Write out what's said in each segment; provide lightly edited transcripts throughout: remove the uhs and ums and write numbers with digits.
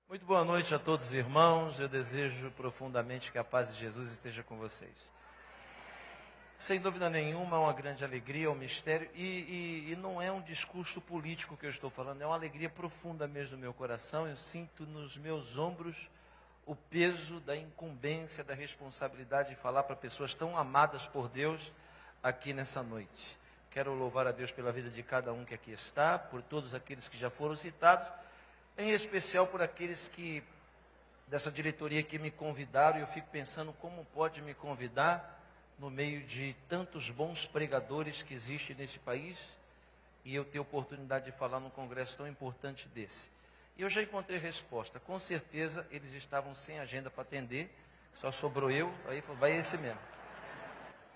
Muito boa noite a todos os irmãos. Eu desejo profundamente que a paz de Jesus esteja com vocês. Sem dúvida nenhuma, é uma grande alegria, um mistério, e não é um discurso político que eu estou falando, é uma alegria profunda mesmo no meu coração. Eu sinto nos meus ombros o peso da incumbência, da responsabilidade de falar para pessoas tão amadas por Deus aqui nessa noite. Quero louvar a Deus pela vida de cada um que aqui está, por todos aqueles que já foram citados, em especial por aqueles que, dessa diretoria que me convidaram, e eu fico pensando como pode me convidar no meio de tantos bons pregadores que existem nesse país, e eu ter oportunidade de falar num congresso tão importante desse. E eu já encontrei resposta, com certeza eles estavam sem agenda para atender, só sobrou eu, aí vai esse mesmo.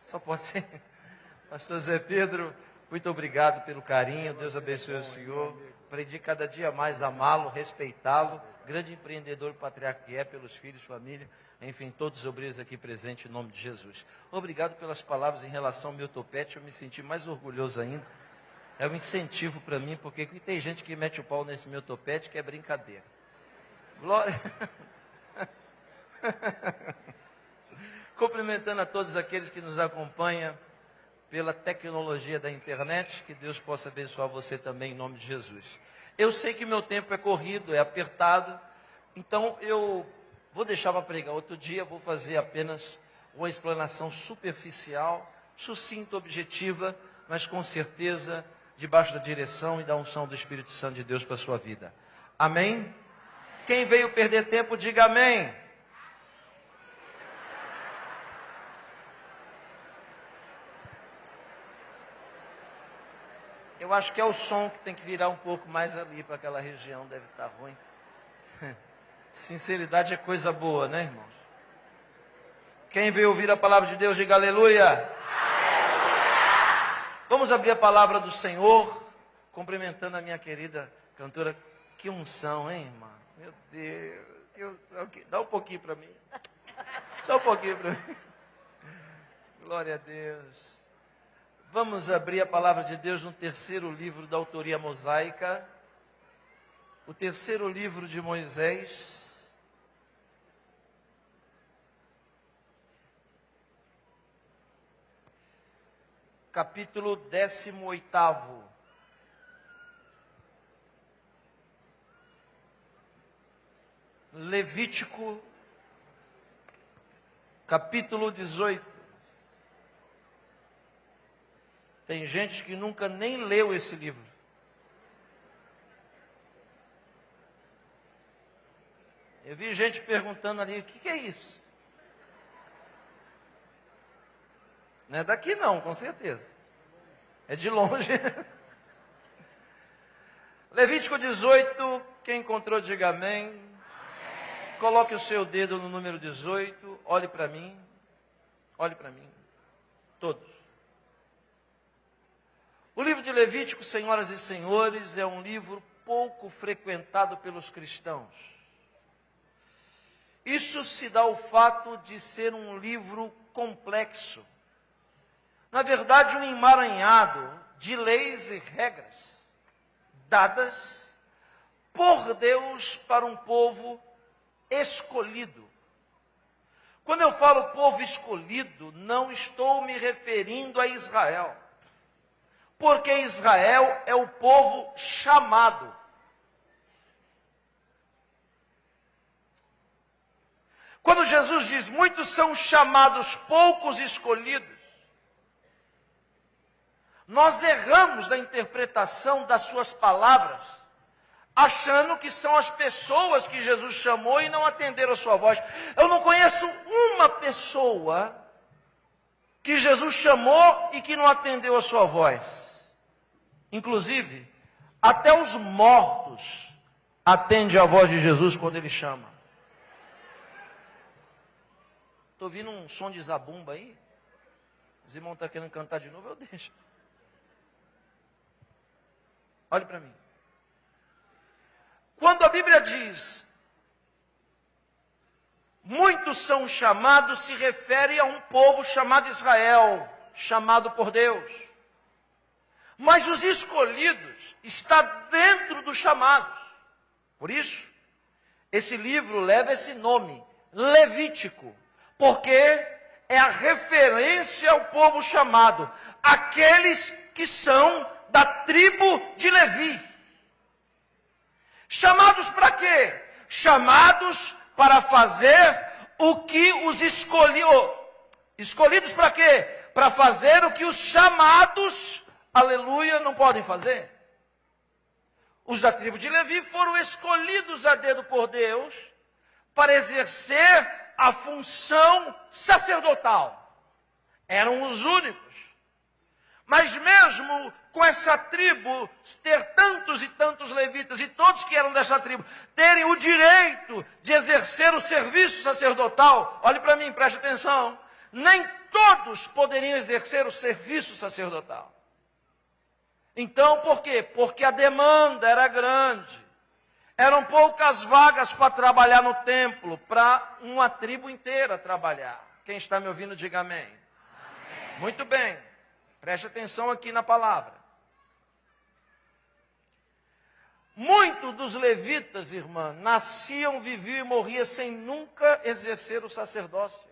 Só pode ser. Pastor Zé Pedro, muito obrigado pelo carinho, Deus abençoe o senhor. Aprendi cada dia mais a amá-lo, respeitá-lo, grande empreendedor patriarca que é pelos filhos, família, enfim, todos os obreiros aqui presentes, em nome de Jesus. Obrigado pelas palavras em relação ao meu topete, eu me senti mais orgulhoso ainda. É um incentivo para mim, porque tem gente que mete o pau nesse meu topete que é brincadeira. Glória. Cumprimentando a todos aqueles que nos acompanham pela tecnologia da internet, que Deus possa abençoar você também em nome de Jesus. Eu sei que meu tempo é corrido, é apertado, então eu vou deixar para pregar outro dia, vou fazer apenas uma explanação superficial, sucinta, objetiva, mas com certeza debaixo da direção e da unção do Espírito Santo de Deus para a sua vida. Amém? Quem veio perder tempo, diga amém. Eu acho que é o som que tem que virar um pouco mais ali para aquela região, deve estar ruim. Sinceridade é coisa boa, né, irmãos? Quem veio ouvir a palavra de Deus, diga aleluia. Aleluia! Vamos abrir a palavra do Senhor, cumprimentando a minha querida cantora. Que unção, hein, irmã? Meu Deus, dá um pouquinho para mim. Dá um pouquinho para mim. Glória a Deus. Vamos abrir a palavra de Deus no terceiro livro da autoria mosaica, o terceiro livro de Moisés, capítulo 18. Levítico, capítulo 18. Tem gente que nunca nem leu esse livro. Eu vi gente perguntando ali, o que é isso? Não é daqui não, com certeza. É de longe. Levítico 18, quem encontrou, diga amém. Amém. Coloque o seu dedo no número 18, olhe para mim. Olhe para mim. Todos. O livro de Levítico, senhoras e senhores, é um livro pouco frequentado pelos cristãos. Isso se dá ao fato de ser um livro complexo. Na verdade, um emaranhado de leis e regras dadas por Deus para um povo escolhido. Quando eu falo povo escolhido, não estou me referindo a Israel. Porque Israel é o povo chamado. Quando Jesus diz, muitos são chamados, poucos escolhidos, nós erramos na interpretação das suas palavras, achando que são as pessoas que Jesus chamou e não atenderam a sua voz. Eu não conheço uma pessoa que Jesus chamou e que não atendeu a sua voz. Inclusive, até os mortos atendem a voz de Jesus quando Ele chama. Estou ouvindo um som de zabumba aí. Os irmãos estão querendo cantar de novo, eu deixo. Olhe para mim. Quando a Bíblia diz, muitos são chamados, se refere a um povo chamado Israel, chamado por Deus. Mas os escolhidos estão dentro dos chamados. Por isso, esse livro leva esse nome, Levítico, porque é a referência ao povo chamado, aqueles que são da tribo de Levi. Chamados para quê? Chamados para fazer o que os escolheu. Escolhidos para quê? Para fazer o que os chamados, aleluia, não podem fazer. Os da tribo de Levi foram escolhidos a dedo por Deus para exercer a função sacerdotal. Eram os únicos. Mas mesmo com essa tribo ter tantos e tantos levitas, e todos que eram dessa tribo, terem o direito de exercer o serviço sacerdotal, olhe para mim, preste atenção, nem todos poderiam exercer o serviço sacerdotal. Então, por quê? Porque a demanda era grande. Eram poucas vagas para trabalhar no templo, para uma tribo inteira trabalhar. Quem está me ouvindo, diga amém. Amém. Muito bem, preste atenção aqui na palavra. Muitos dos levitas, irmã, nasciam, viviam e morriam sem nunca exercer o sacerdócio.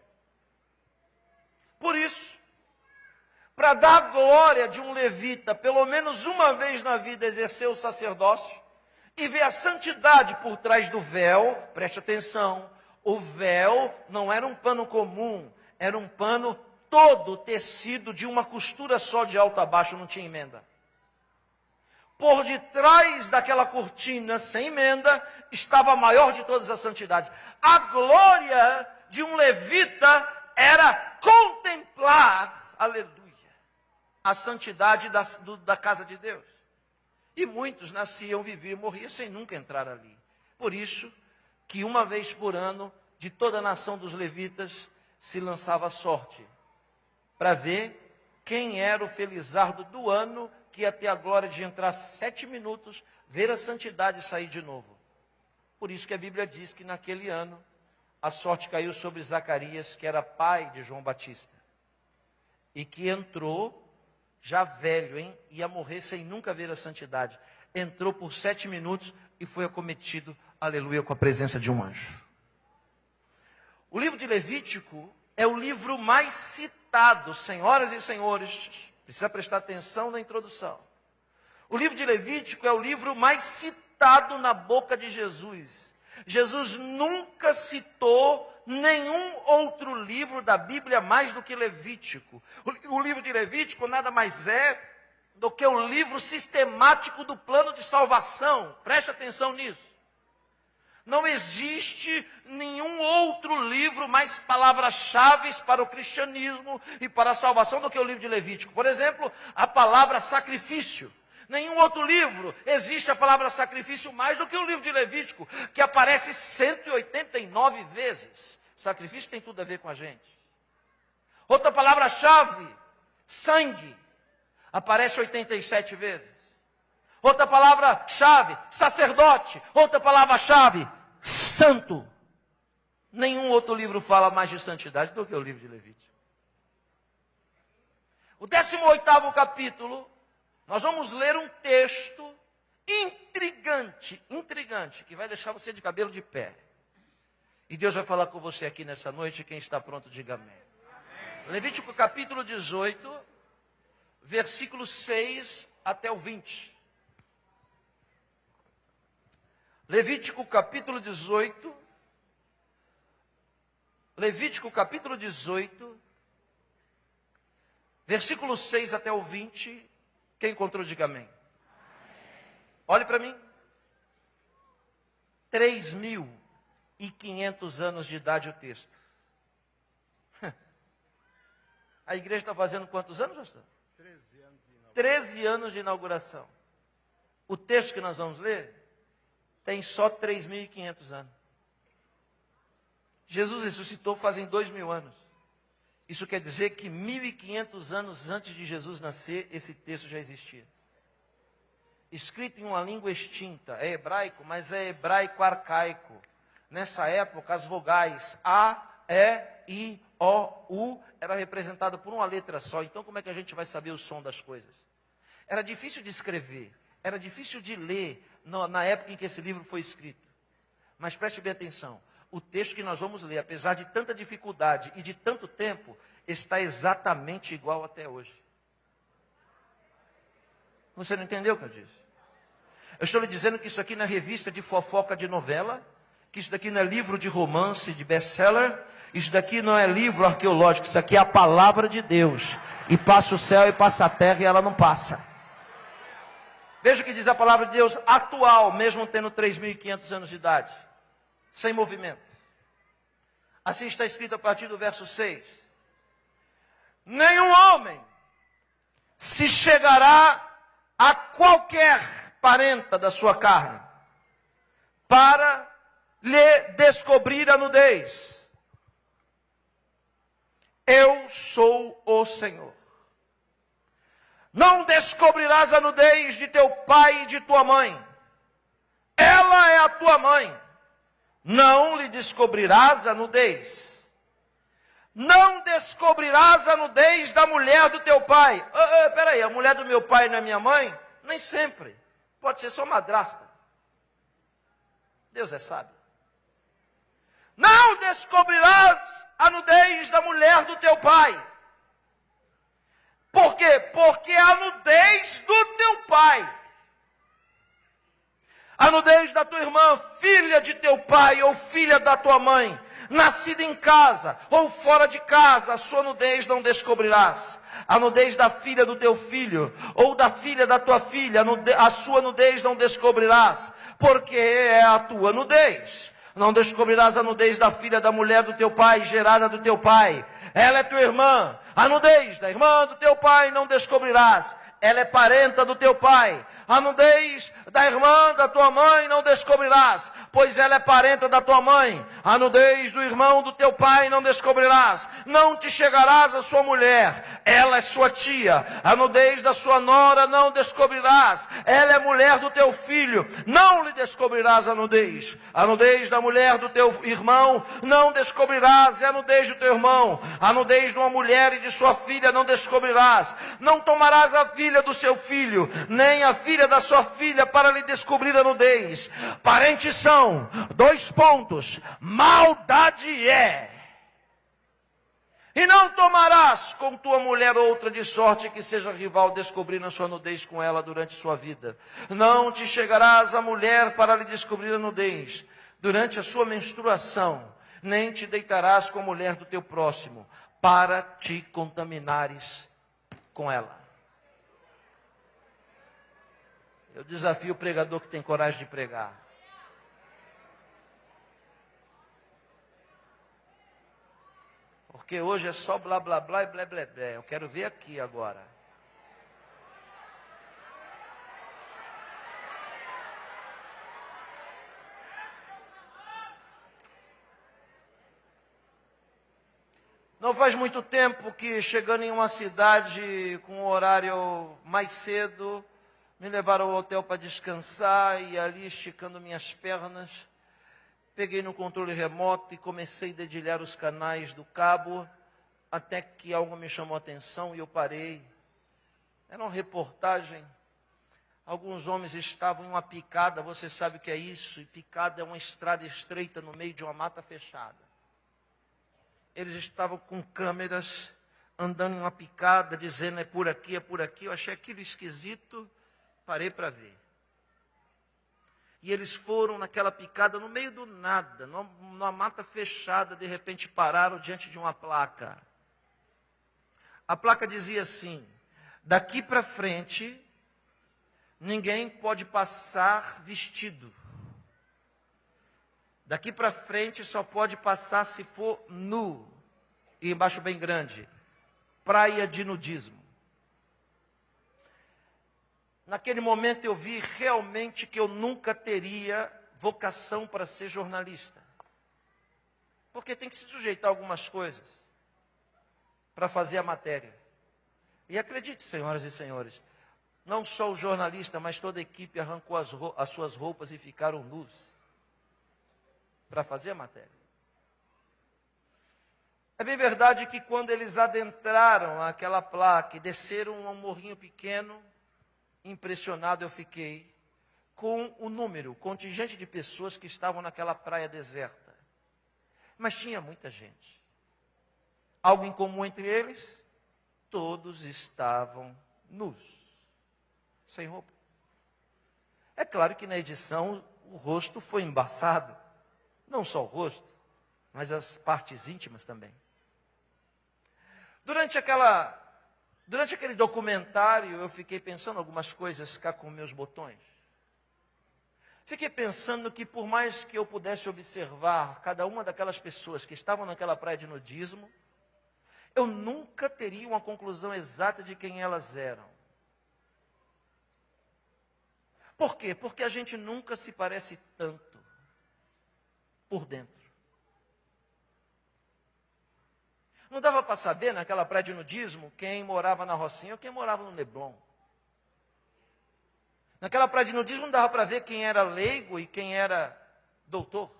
Por isso, para dar a glória de um levita, pelo menos uma vez na vida exercer o sacerdócio, e ver a santidade por trás do véu, preste atenção, o véu não era um pano comum, era um pano todo tecido de uma costura só de alto a baixo, não tinha emenda. Por detrás daquela cortina sem emenda, estava a maior de todas as santidades. A glória de um levita era contemplar, aleluia, a santidade da casa de Deus. E muitos nasciam, viviam, morriam sem nunca entrar ali. Por isso que uma vez por ano, de toda a nação dos levitas, se lançava a sorte, para ver quem era o felizardo do ano, que ia ter a glória de entrar 7 minutos, ver a santidade e sair de novo. Por isso que a Bíblia diz que naquele ano, a sorte caiu sobre Zacarias, que era pai de João Batista. E que entrou, já velho, ia morrer sem nunca ver a santidade. Entrou por 7 minutos e foi acometido, aleluia, com a presença de um anjo. O livro de Levítico é o livro mais citado, senhoras e senhores. Precisa prestar atenção na introdução. O livro de Levítico é o livro mais citado na boca de Jesus. Jesus nunca citou nenhum outro livro da Bíblia mais do que Levítico. O livro de Levítico nada mais é do que o livro sistemático do plano de salvação. Preste atenção nisso. Não existe nenhum outro livro mais palavras-chave para o cristianismo e para a salvação do que o livro de Levítico. Por exemplo, a palavra sacrifício. Nenhum outro livro existe a palavra sacrifício mais do que o livro de Levítico, que aparece 189 vezes. Sacrifício tem tudo a ver com a gente. Outra palavra-chave, sangue, aparece 87 vezes. Outra palavra-chave, sacerdote. Outra palavra-chave, santo. Nenhum outro livro fala mais de santidade do que o livro de Levítico. O 18º capítulo, nós vamos ler um texto intrigante, que vai deixar você de cabelo de pé. E Deus vai falar com você aqui nessa noite, quem está pronto, diga amém. Amém. Levítico capítulo 18, versículo 6 até o 20. Levítico capítulo 18, versículo 6 até o 20, quem encontrou, diga amém. Olhe para mim. 3.500 anos de idade o texto. A igreja está fazendo quantos anos, pastor? 13 anos de inauguração. O texto que nós vamos ler tem só 3.500 anos. Jesus ressuscitou fazem 2.000 anos. Isso quer dizer que 1.500 anos antes de Jesus nascer, esse texto já existia. Escrito em uma língua extinta, é hebraico, mas é hebraico arcaico. Nessa época, as vogais A, E, I, O, U era representada por uma letra só. Então, como é que a gente vai saber o som das coisas? Era difícil de escrever, era difícil de ler na época em que esse livro foi escrito. Mas preste bem atenção. O texto que nós vamos ler, apesar de tanta dificuldade e de tanto tempo, está exatamente igual até hoje. Você não entendeu o que eu disse? Eu estou lhe dizendo que isso aqui não é revista de fofoca de novela, que isso daqui não é livro de romance, de best-seller, isso daqui não é livro arqueológico, isso aqui é a palavra de Deus. E passa o céu e passa a terra e ela não passa. Veja o que diz a palavra de Deus atual, mesmo tendo 3.500 anos de idade. Sem movimento. Assim está escrito a partir do verso 6. Nenhum homem se chegará a qualquer parenta da sua carne para lhe descobrir a nudez. Eu sou o Senhor. Não descobrirás a nudez de teu pai e de tua mãe. Ela é a tua mãe. Não lhe descobrirás a nudez. Não descobrirás a nudez da mulher do teu pai. Peraí, a mulher do meu pai não é minha mãe? Nem sempre. Pode ser só madrasta. Deus é sábio. Não descobrirás a nudez da mulher do teu pai. Por quê? Porque a nudez do teu pai, a nudez da tua irmã, filha de teu pai ou filha da tua mãe, nascida em casa ou fora de casa, a sua nudez não descobrirás. A nudez da filha do teu filho ou da filha da tua filha, a sua nudez não descobrirás, porque é a tua nudez. Não descobrirás a nudez da filha da mulher do teu pai, gerada do teu pai. Ela é tua irmã. A nudez da irmã do teu pai não descobrirás. Ela é parenta do teu pai. A nudez da irmã da tua mãe não descobrirás, pois ela é parenta da tua mãe. A nudez do irmão do teu pai não descobrirás. Não te chegarás à sua mulher, ela é sua tia. A nudez da sua nora não descobrirás, ela é mulher do teu filho. Não lhe descobrirás a nudez. A nudez da mulher do teu irmão não descobrirás, é a nudez do teu irmão. A nudez de uma mulher e de sua filha não descobrirás. Não tomarás a filha do seu filho, nem a filha da sua filha para lhe descobrir a nudez. Parentes são, 2 pontos, maldade é. E não tomarás com tua mulher outra de sorte que seja rival, descobrindo a sua nudez com ela durante sua vida. Não te chegarás à mulher para lhe descobrir a nudez durante a sua menstruação, nem te deitarás com a mulher do teu próximo, para te contaminares com ela. Eu desafio o pregador que tem coragem de pregar. Porque hoje é só blá blá blá e blé blé blé. Eu quero ver aqui agora. Não faz muito tempo que, chegando em uma cidade com um horário mais cedo, me levaram ao hotel para descansar e ali, esticando minhas pernas, peguei no controle remoto e comecei a dedilhar os canais do cabo, até que algo me chamou a atenção e eu parei. Era uma reportagem. Alguns homens estavam em uma picada, você sabe o que é isso? E picada é uma estrada estreita no meio de uma mata fechada. Eles estavam com câmeras, andando em uma picada, dizendo é por aqui, é por aqui. Eu achei aquilo esquisito, parei para ver. E eles foram naquela picada, no meio do nada, numa mata fechada, de repente pararam diante de uma placa. A placa dizia assim: daqui para frente, ninguém pode passar vestido. Daqui para frente só pode passar se for nu. E embaixo bem grande, praia de nudismo. Naquele momento eu vi realmente que eu nunca teria vocação para ser jornalista. Porque tem que se sujeitar a algumas coisas para fazer a matéria. E acredite, senhoras e senhores, não só o jornalista, mas toda a equipe arrancou as suas roupas e ficaram nus para fazer a matéria. É bem verdade que quando eles adentraram aquela placa e desceram um morrinho pequeno, impressionado eu fiquei com o contingente de pessoas que estavam naquela praia deserta. Mas tinha muita gente. Algo em comum entre eles, todos estavam nus, sem roupa. É claro que na edição o rosto foi embaçado, não só o rosto, mas as partes íntimas também. Durante aquele documentário, eu fiquei pensando algumas coisas cá com meus botões. Fiquei pensando que por mais que eu pudesse observar cada uma daquelas pessoas que estavam naquela praia de nudismo, eu nunca teria uma conclusão exata de quem elas eram. Por quê? Porque a gente nunca se parece tanto por dentro. Não dava para saber naquela praia de nudismo quem morava na Rocinha ou quem morava no Leblon. Naquela praia de nudismo não dava para ver quem era leigo e quem era doutor.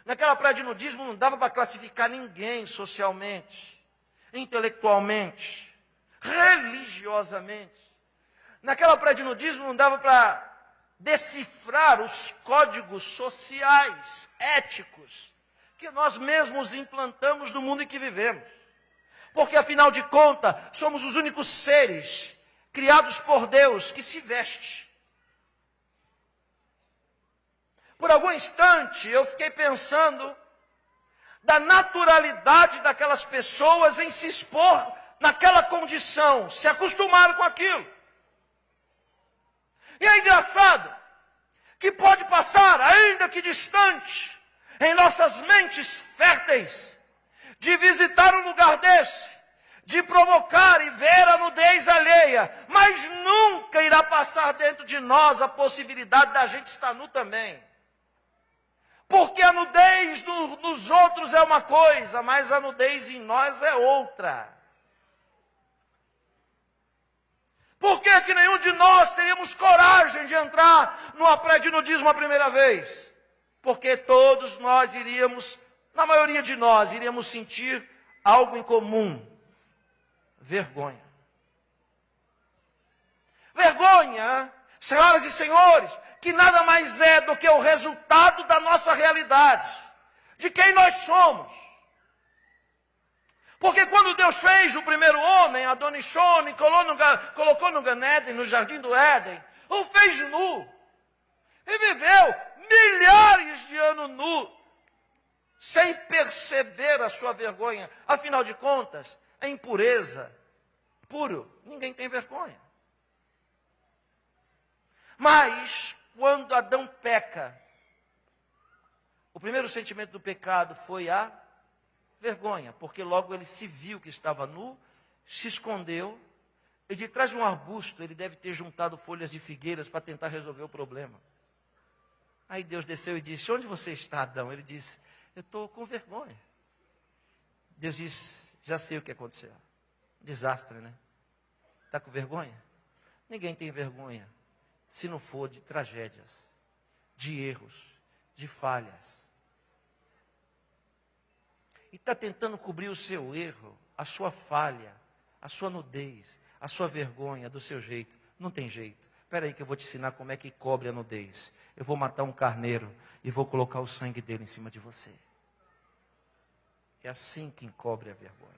Naquela praia de nudismo não dava para classificar ninguém socialmente, intelectualmente, religiosamente. Naquela praia de nudismo não dava para decifrar os códigos sociais, éticos, que nós mesmos implantamos no mundo em que vivemos. Porque, afinal de contas, somos os únicos seres criados por Deus que se veste. Por algum instante, eu fiquei pensando da naturalidade daquelas pessoas em se expor naquela condição, se acostumaram com aquilo. E é engraçado que pode passar, ainda que distante, em nossas mentes férteis, de visitar um lugar desse, de provocar e ver a nudez alheia, mas nunca irá passar dentro de nós a possibilidade da gente estar nu também. Porque a nudez dos outros é uma coisa, mas a nudez em nós é outra. Por que nenhum de nós teríamos coragem de entrar numa praia de nudismo a primeira vez? Porque todos nós iríamos, na maioria de nós, iríamos sentir algo em comum. Vergonha. Vergonha, senhoras e senhores, que nada mais é do que o resultado da nossa realidade, de quem nós somos. Porque quando Deus fez o primeiro homem, Adonishone, colocou no Gan Eden, no jardim do Éden, o fez nu. E viveu milhares de anos nu, sem perceber a sua vergonha. Afinal de contas, a impureza, puro, ninguém tem vergonha. Mas, quando Adão peca, o primeiro sentimento do pecado foi a vergonha, porque logo ele se viu que estava nu, se escondeu, e de trás de um arbusto ele deve ter juntado folhas de figueiras para tentar resolver o problema. Aí Deus desceu e disse: onde você está, Adão? Ele disse: eu estou com vergonha. Deus disse: já sei o que aconteceu. Desastre, né? Está com vergonha? Ninguém tem vergonha se não for de tragédias, de erros, de falhas. E está tentando cobrir o seu erro, a sua falha, a sua nudez, a sua vergonha, do seu jeito. Não tem jeito. Espera aí que eu vou te ensinar como é que cobre a nudez. Eu vou matar um carneiro e vou colocar o sangue dele em cima de você. É assim que encobre a vergonha.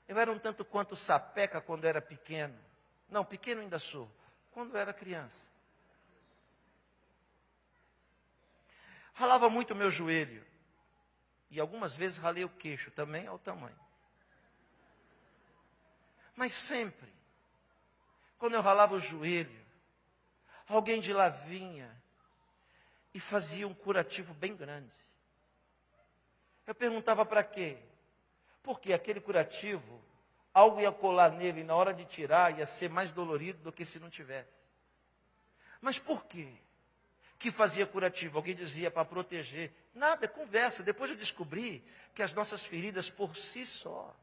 Eu era um tanto quanto sapeca quando era pequeno. Não, pequeno ainda sou. Quando eu era criança. Ralava muito o meu joelho. E algumas vezes ralei o queixo, também ao tamanho. Mas sempre, quando eu ralava o joelho, alguém de lá vinha e fazia um curativo bem grande. Eu perguntava para quê? Porque aquele curativo, algo ia colar nele e na hora de tirar ia ser mais dolorido do que se não tivesse. Mas por quê que fazia curativo? Alguém dizia para proteger. Nada, é conversa. Depois eu descobri que as nossas feridas por si só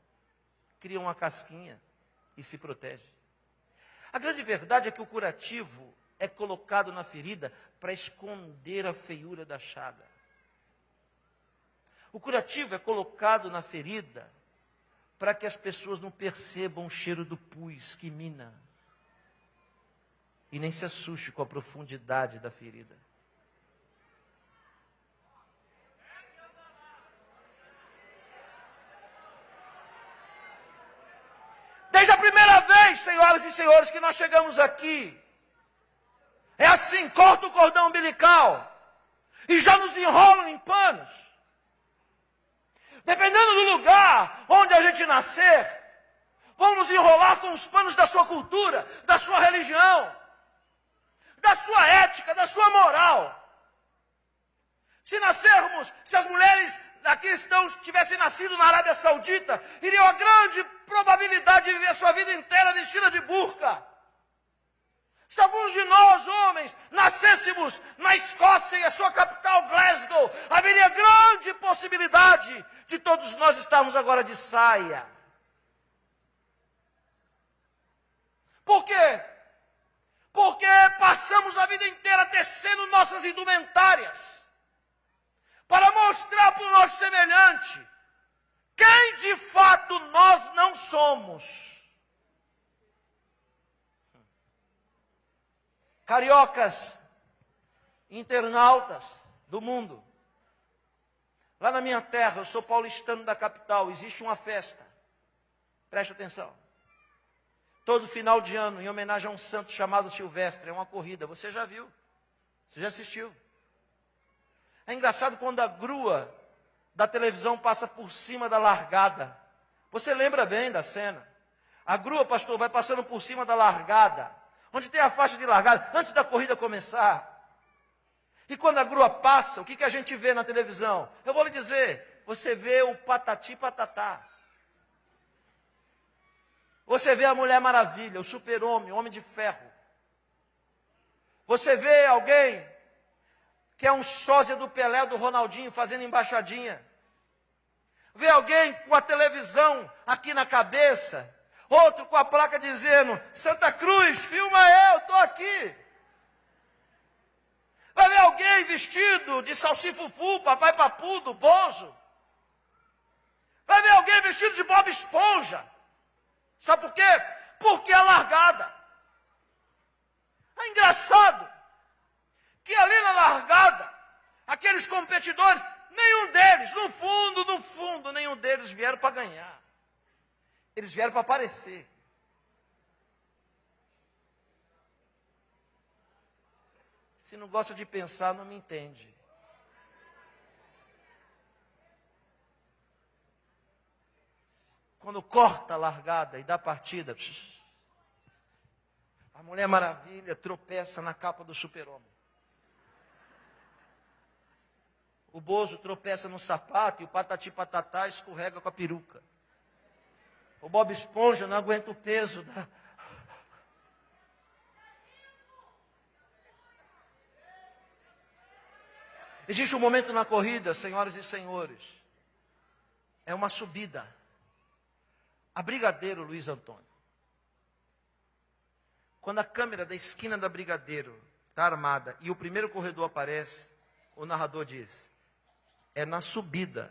criam uma casquinha e se protege. A grande verdade é que o curativo é colocado na ferida para esconder a feiura da chaga. O curativo é colocado na ferida para que as pessoas não percebam o cheiro do pus que mina. E nem se assuste com a profundidade da ferida. Desde a primeira vez, senhoras e senhores, que nós chegamos aqui, é assim, corta o cordão umbilical e já nos enrolam em panos. Dependendo do lugar onde a gente nascer, vão nos enrolar com os panos da sua cultura, da sua religião, da sua ética, da sua moral. Se as mulheres aqui tivessem nascido na Arábia Saudita, iriam a grande probabilidade de viver sua vida inteira vestida de burca. Se alguns de nós, homens, nascêssemos na Escócia e a sua capital, Glasgow, haveria grande possibilidade de todos nós estarmos agora de saia. Por quê? Porque passamos a vida inteira tecendo nossas indumentárias para mostrar para o nosso semelhante quem de fato nós não somos. Cariocas, internautas do mundo. Lá na minha terra, eu sou paulistano da capital, existe uma festa. Preste atenção. Todo final de ano, em homenagem a um santo chamado Silvestre, é uma corrida. Você já viu? Você já assistiu? É engraçado quando a grua da televisão passa por cima da largada. Você lembra bem da cena? A grua, pastor, vai passando por cima da largada, onde tem a faixa de largada, antes da corrida começar. E quando a grua passa, o que a gente vê na televisão? Eu vou lhe dizer, você vê o patati patatá. Você vê a Mulher Maravilha, o Super-Homem, o Homem de Ferro. Você vê alguém que é um sósia do Pelé, do Ronaldinho, fazendo embaixadinha. Vê alguém com a televisão aqui na cabeça, outro com a placa dizendo, Santa Cruz, filma eu, estou aqui. Vai ver alguém vestido de salsifufu, papai papu, do Bozo. Vai ver alguém vestido de Bob Esponja. Sabe por quê? Porque é largada. É engraçado que ali na largada, aqueles competidores, nenhum deles, no fundo, nenhum deles vieram para ganhar. Eles vieram para aparecer. Se não gosta de pensar, não me entende. Quando corta a largada e dá partida, a Mulher Maravilha tropeça na capa do Super-Homem. O Bozo tropeça no sapato e o Patati Patatá escorrega com a peruca. O Bob Esponja não aguenta o peso da... Existe um momento na corrida, senhoras e senhores. É uma subida. A Brigadeiro, Luiz Antônio. Quando a câmera da esquina da Brigadeiro está armada e o primeiro corredor aparece, o narrador diz, é na subida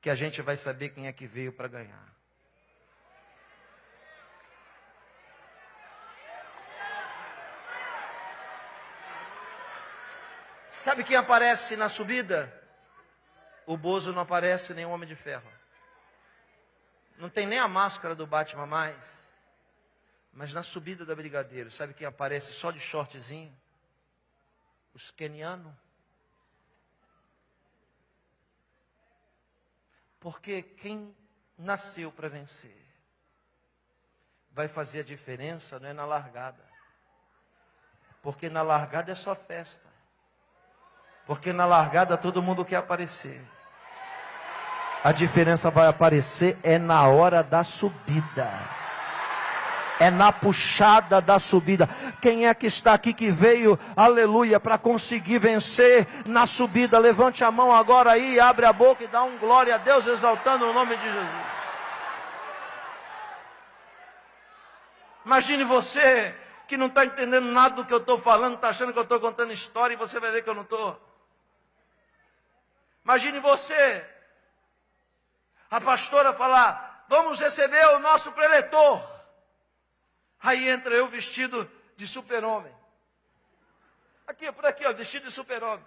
que a gente vai saber quem é que veio para ganhar. Sabe quem aparece na subida? O Bozo não aparece, nem o Homem de Ferro. Não tem nem a máscara do Batman mais. Mas na subida da Brigadeiro, sabe quem aparece só de shortzinho? Os quenianos. Porque quem nasceu para vencer vai fazer a diferença, não é na largada. Porque na largada é só festa. Porque na largada todo mundo quer aparecer. A diferença vai aparecer é na hora da subida. É na puxada da subida. Quem é que está aqui que veio, aleluia, para conseguir vencer na subida? Levante a mão agora aí, abre a boca e dá um glória a Deus, exaltando o nome de Jesus. Imagine você que não está entendendo nada do que eu estou falando, está achando que eu estou contando história e você vai ver que eu não estou. Imagine você, a pastora falar, vamos receber o nosso preletor. Aí entra eu vestido de super-homem. Aqui, por aqui, ó, vestido de super-homem.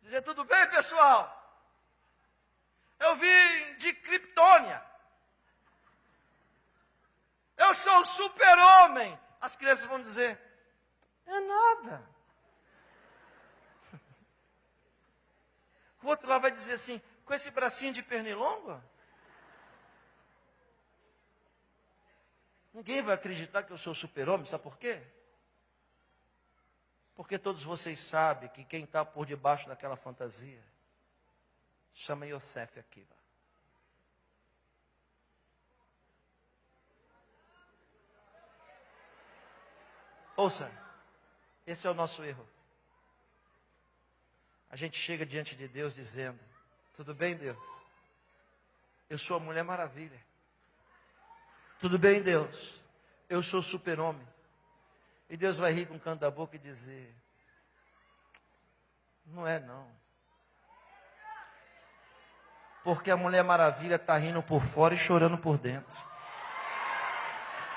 Dizer, tudo bem, pessoal? Eu vim de Kryptônia. Eu sou o super-homem. As crianças vão dizer, é nada. O outro lá vai dizer assim, com esse bracinho de pernilongo? Ninguém vai acreditar que eu sou super-homem, sabe por quê? Porque todos vocês sabem que quem está por debaixo daquela fantasia chama Yosef Akiva. Ouça, esse é o nosso erro. A gente chega diante de Deus dizendo, tudo bem, Deus? Eu sou a Mulher Maravilha. Tudo bem, Deus? Eu sou o super-homem. E Deus vai rir com o canto da boca e dizer, não é não. Porque a Mulher Maravilha está rindo por fora e chorando por dentro.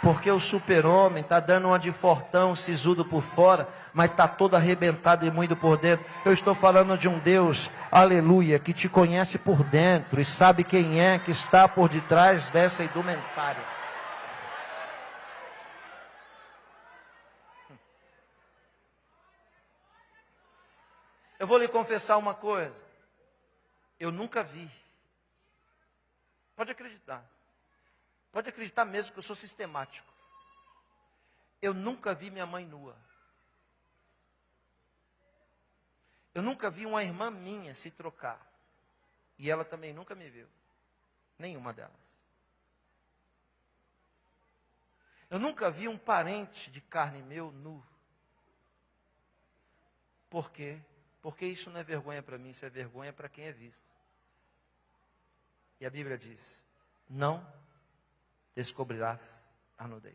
Porque o super-homem está dando uma de fortão, sisudo por fora, mas está todo arrebentado e moído por dentro. Eu estou falando de um Deus, aleluia, que te conhece por dentro e sabe quem é que está por detrás dessa indumentária. Eu vou lhe confessar uma coisa. Eu nunca vi. Pode acreditar. Pode acreditar mesmo que eu sou sistemático. Eu nunca vi minha mãe nua. Eu nunca vi uma irmã minha se trocar. E ela também nunca me viu. Nenhuma delas. Eu nunca vi um parente de carne meu nu. Por quê? Porque isso não é vergonha para mim, isso é vergonha para quem é visto. E a Bíblia diz, não descobrirás a nudez.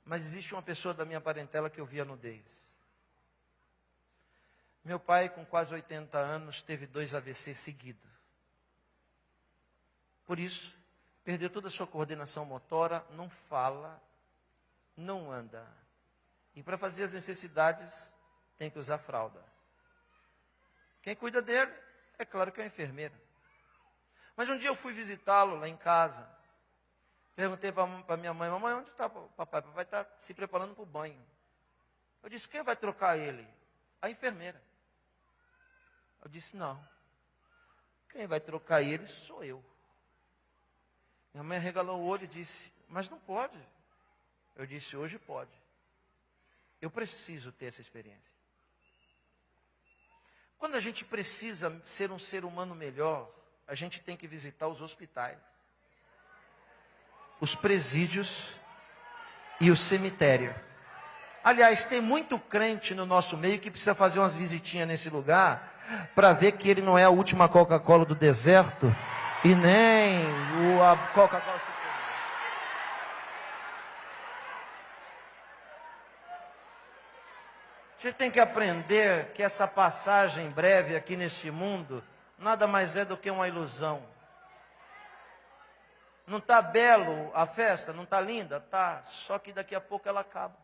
Mas existe uma pessoa da minha parentela que eu vi a nudez. Meu pai, com quase 80 anos, teve 2 AVC seguidos. Por isso, perdeu toda a sua coordenação motora, não fala, não anda. E para fazer as necessidades, tem que usar fralda. Quem cuida dele, é claro que é a enfermeira. Mas um dia eu fui visitá-lo lá em casa. Perguntei para minha mãe, mamãe, onde está o papai? Papai está se preparando para o banho. Eu disse, quem vai trocar ele? A enfermeira. Eu disse, não. Quem vai trocar ele sou eu. Minha mãe regalou o olho e disse, mas não pode. Eu disse, hoje pode. Eu preciso ter essa experiência. Quando a gente precisa ser um ser humano melhor, a gente tem que visitar os hospitais, os presídios e o cemitério. Aliás, tem muito crente no nosso meio que precisa fazer umas visitinhas nesse lugar para ver que ele não é a última Coca-Cola do deserto e nem a Coca-Cola. A gente tem que aprender que essa passagem breve aqui nesse mundo nada mais é do que uma ilusão. Não está belo a festa? Não está linda? Tá, só que daqui a pouco ela acaba.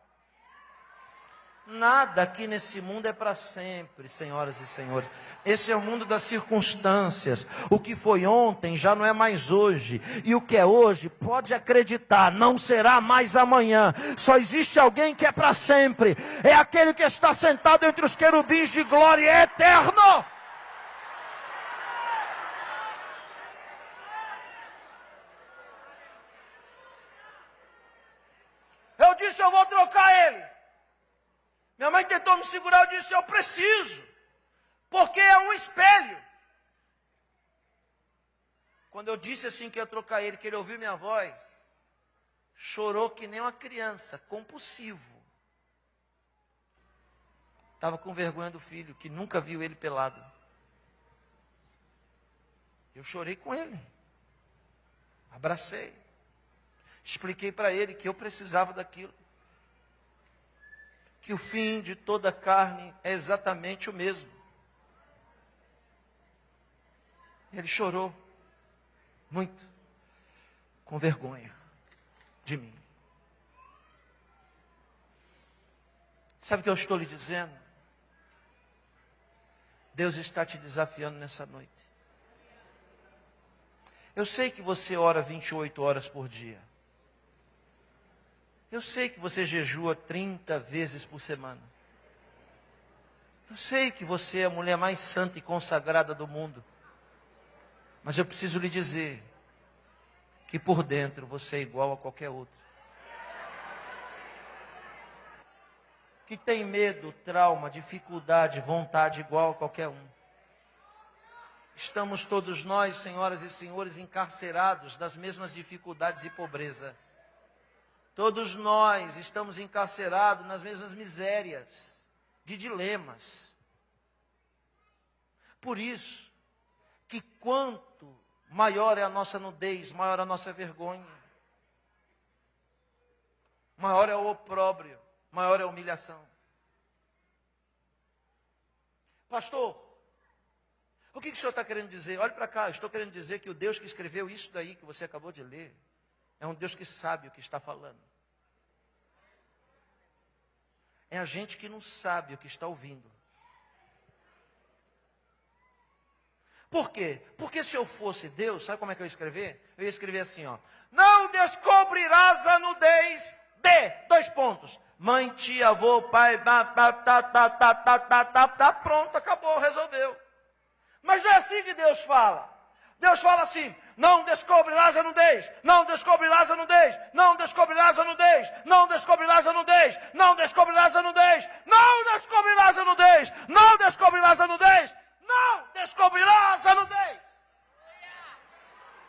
Nada aqui nesse mundo é para sempre, senhoras e senhores. Esse é o mundo das circunstâncias. O que foi ontem já não é mais hoje. E o que é hoje, pode acreditar, não será mais amanhã. Só existe alguém que é para sempre. É aquele que está sentado entre os querubins de glória, é eterno. Eu disse, eu vou trocar ele. Minha mãe tentou me segurar, eu disse, eu preciso, porque é um espelho. Quando eu disse assim que ia trocar ele, que ele ouviu minha voz, chorou que nem uma criança, compulsivo. Estava com vergonha do filho, que nunca viu ele pelado. Eu chorei com ele, abracei, expliquei para ele que eu precisava daquilo. Que o fim de toda carne é exatamente o mesmo. Ele chorou muito. com vergonha de mim. Sabe o que eu estou lhe dizendo? Deus está te desafiando nessa noite. Eu sei que você ora 28 horas por dia. Eu sei que você jejua 30 vezes por semana. Eu sei que você é a mulher mais santa e consagrada do mundo. Mas eu preciso lhe dizer que por dentro você é igual a qualquer outro. Que tem medo, trauma, dificuldade, vontade igual a qualquer um. Estamos todos nós, senhoras e senhores, encarcerados das mesmas dificuldades e pobreza. Todos nós estamos encarcerados nas mesmas misérias, de dilemas. Por isso, que quanto maior é a nossa nudez, maior a nossa vergonha, maior é o opróbrio, maior é a humilhação. Pastor, o que o senhor está querendo dizer? Olhe para cá, estou querendo dizer que o Deus que escreveu isso daí que você acabou de ler, é um Deus que sabe o que está falando. É a gente que não sabe o que está ouvindo. Por quê? Porque se eu fosse Deus, sabe como é que eu ia escrever? Eu ia escrever assim, ó. Não descobrirás a nudez de, 2 pontos. Mãe, tia, avô, pai, pronto, acabou, resolveu. Mas não é assim que Deus fala. Deus fala assim, não descobrirás a nudez, não descobrirás a nudez, não descobrirás a nudez, não descobrirás a nudez, não descobrirás a nudez, não descobrirás a nudez, não descobrirás a nudez, não descobrirás a nudez.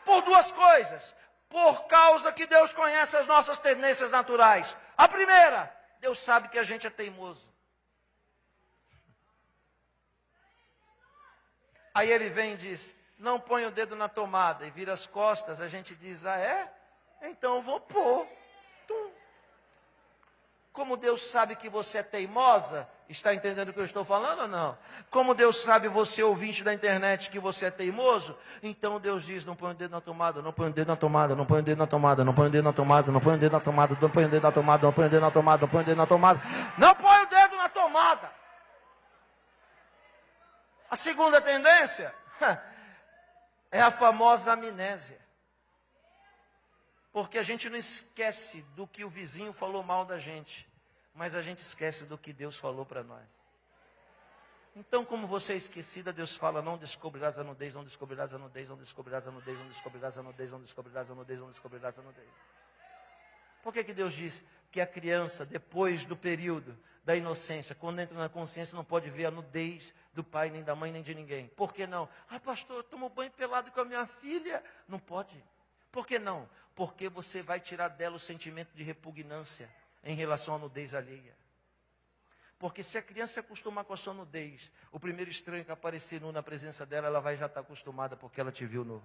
Por 2 coisas. Por causa que Deus conhece as nossas tendências naturais. A primeira, Deus sabe que a gente é teimoso. Aí ele vem e diz, não põe o dedo na tomada e vira as costas, a gente diz, ah é? Então eu vou pôr. Tum. Como Deus sabe que você é teimosa, está entendendo o que eu estou falando ou não? Como Deus sabe, você ouvinte da internet, que você é teimoso, então Deus diz, não põe o dedo na tomada, não põe o dedo na tomada, não põe o dedo na tomada, não põe o dedo na tomada, não põe o dedo na tomada, não põe o dedo na tomada, não põe o dedo na tomada, não põe o dedo na tomada, não põe o dedo na tomada. A segunda tendência é a famosa amnésia. Porque a gente não esquece do que o vizinho falou mal da gente, mas a gente esquece do que Deus falou para nós. Então, como você é esquecida, Deus fala, não descobrirás a nudez, não descobrirás a nudez, não descobrirás a nudez, não descobrirás a nudez, não descobrirás a nudez, não descobrirás a nudez. Por que Deus diz que a criança, depois do período da inocência, quando entra na consciência, não pode ver a nudez do pai, nem da mãe, nem de ninguém? Por que não? Ah, pastor, eu tomo banho pelado com a minha filha. Não pode. Por que não? Porque você vai tirar dela o sentimento de repugnância em relação à nudez alheia. Porque se a criança se acostumar com a sua nudez, o primeiro estranho que aparecer nu na presença dela, ela vai já estar acostumada porque ela te viu nu.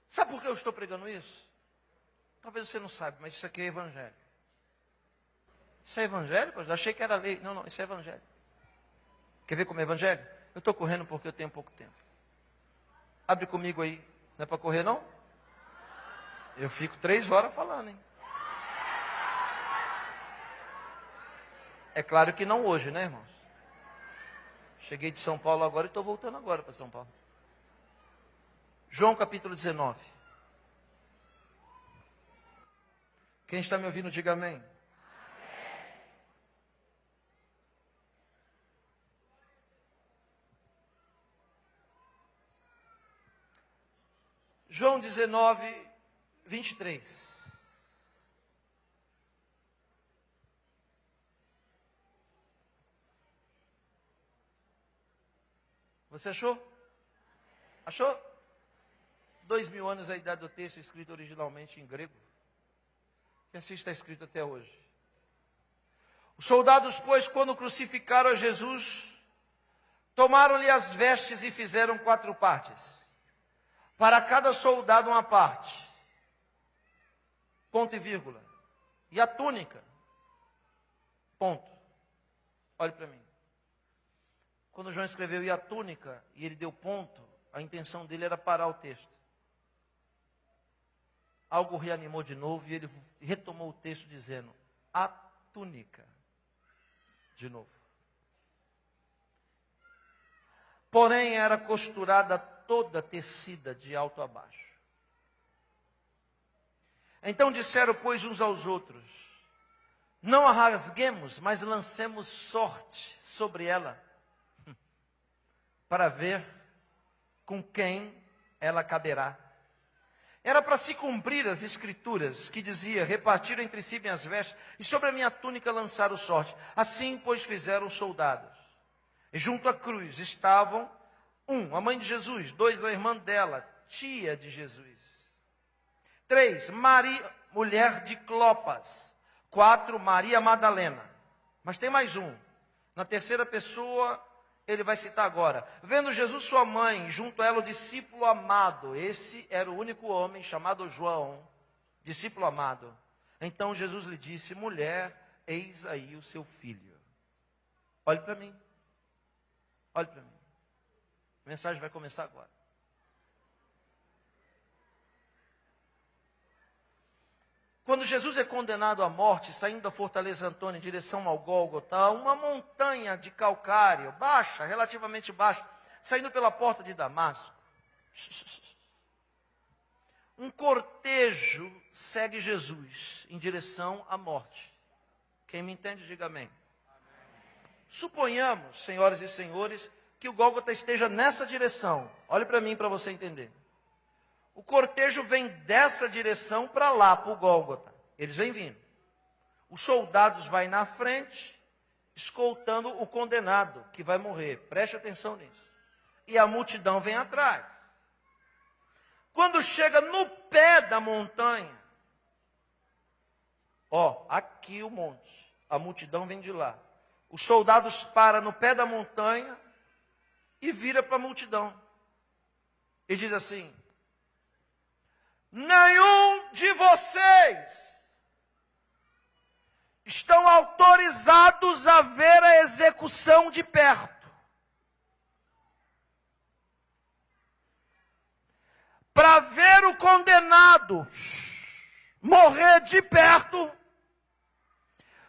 Sabe por que eu estou pregando isso? Talvez você não saiba, mas isso aqui é evangelho. Isso é evangelho? Eu achei que era lei. Não, não, isso é evangelho. Quer ver como é evangelho? Eu estou correndo porque eu tenho pouco tempo. Abre comigo aí. Não é para correr, não? Eu fico 3 horas falando, hein? É claro que não hoje, né, irmãos? Cheguei de São Paulo agora e estou voltando agora para São Paulo. João capítulo 19. Quem está me ouvindo, diga amém. Amém. João 19, 23. Você achou? Achou? 2000 anos a idade do texto, escrito originalmente em grego. E assim está escrito até hoje. Os soldados, pois, quando crucificaram a Jesus, tomaram-lhe as vestes e fizeram 4 partes. Para cada soldado uma parte. Ponto e vírgula. E a túnica. Ponto. Olhe para mim. Quando João escreveu e a túnica, e ele deu ponto, a intenção dele era parar o texto. Algo reanimou de novo e ele retomou o texto dizendo, a túnica. De novo. Porém, era costurada toda tecida de alto a baixo. Então disseram, pois, uns aos outros, não a rasguemos, mas lancemos sorte sobre ela, para ver com quem ela caberá. Era para se cumprir as escrituras, que dizia, repartiram entre si minhas vestes, e sobre a minha túnica lançaram sorte. Assim, pois, fizeram os soldados. E junto à cruz estavam, a mãe de Jesus, 2, a irmã dela, tia de Jesus. 3, Maria, mulher de Clopas. 4, Maria Madalena. Mas tem mais um. Na terceira pessoa, ele vai citar agora. Vendo Jesus sua mãe, junto a ela o discípulo amado. Esse era o único homem chamado João, discípulo amado. Então Jesus lhe disse, mulher, eis aí o seu filho. Olhe para mim. Olhe para mim. A mensagem vai começar agora. Quando Jesus é condenado à morte, saindo da fortaleza Antônia em direção ao Gólgota, uma montanha de calcário, baixa, relativamente baixa, saindo pela porta de Damasco, um cortejo segue Jesus em direção à morte. Quem me entende, diga amém. Suponhamos, senhoras e senhores, que o Gólgota esteja nessa direção. Olhe para mim para você entender. O cortejo vem dessa direção para lá, para o Gólgota. Eles vêm vindo. Os soldados vão na frente, escoltando o condenado, que vai morrer. Preste atenção nisso. E a multidão vem atrás. Quando chega no pé da montanha, aqui o monte, a multidão vem de lá. Os soldados param no pé da montanha e vira para a multidão. E diz assim, nenhum de vocês estão autorizados a ver a execução de perto. Para ver o condenado morrer de perto,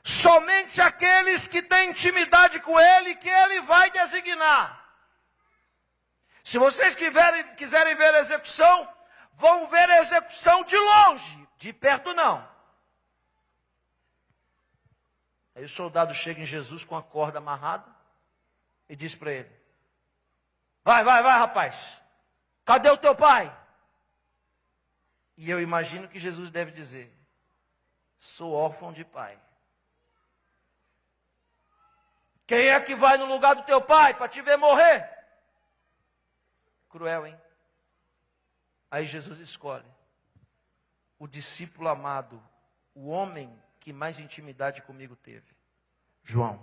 somente aqueles que têm intimidade com ele, que ele vai designar. Se vocês quiserem ver a execução, vão ver a execução de longe, de perto não. Aí o soldado chega em Jesus com a corda amarrada e diz para ele, vai rapaz, cadê o teu pai? E eu imagino que Jesus deve dizer, sou órfão de pai. Quem é que vai no lugar do teu pai para te ver morrer? Cruel, hein? Aí Jesus escolhe o discípulo amado, o homem que mais intimidade comigo teve. João.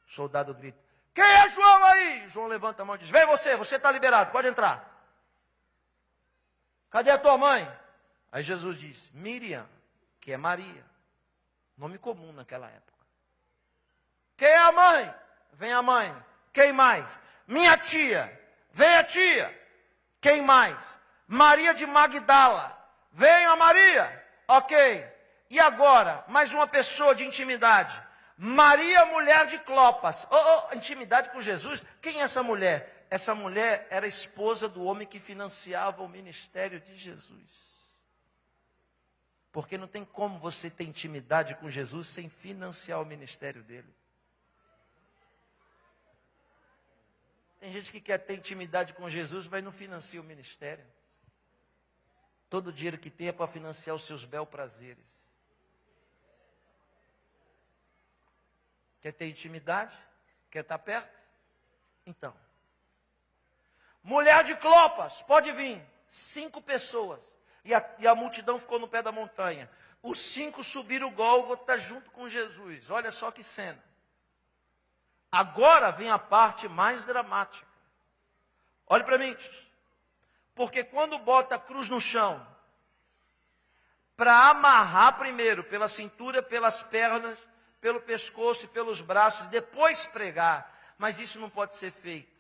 O soldado grita, quem é João aí? João levanta a mão e diz, vem você está liberado, pode entrar. Cadê a tua mãe? Aí Jesus diz, Miriam, que é Maria. Nome comum naquela época. Quem é a mãe? Vem a mãe. Quem mais? Minha tia. Vem a tia. Quem mais? Maria de Magdala. Venha Maria. Ok. E agora, mais uma pessoa de intimidade. Maria, mulher de Clopas. Intimidade com Jesus? Quem é essa mulher? Essa mulher era esposa do homem que financiava o ministério de Jesus. Porque não tem como você ter intimidade com Jesus sem financiar o ministério dele. Tem gente que quer ter intimidade com Jesus, mas não financia o ministério. Todo o dinheiro que tem é para financiar os seus bel prazeres. Quer ter intimidade? Quer estar perto? Então. Mulher de Clopas, pode vir. 5 pessoas. E a multidão ficou no pé da montanha. Os 5 subiram o Gólgota junto com Jesus. Olha só que cena. Agora vem a parte mais dramática. Olhe para mim. Porque quando bota a cruz no chão, para amarrar primeiro pela cintura, pelas pernas, pelo pescoço e pelos braços, depois pregar. Mas isso não pode ser feito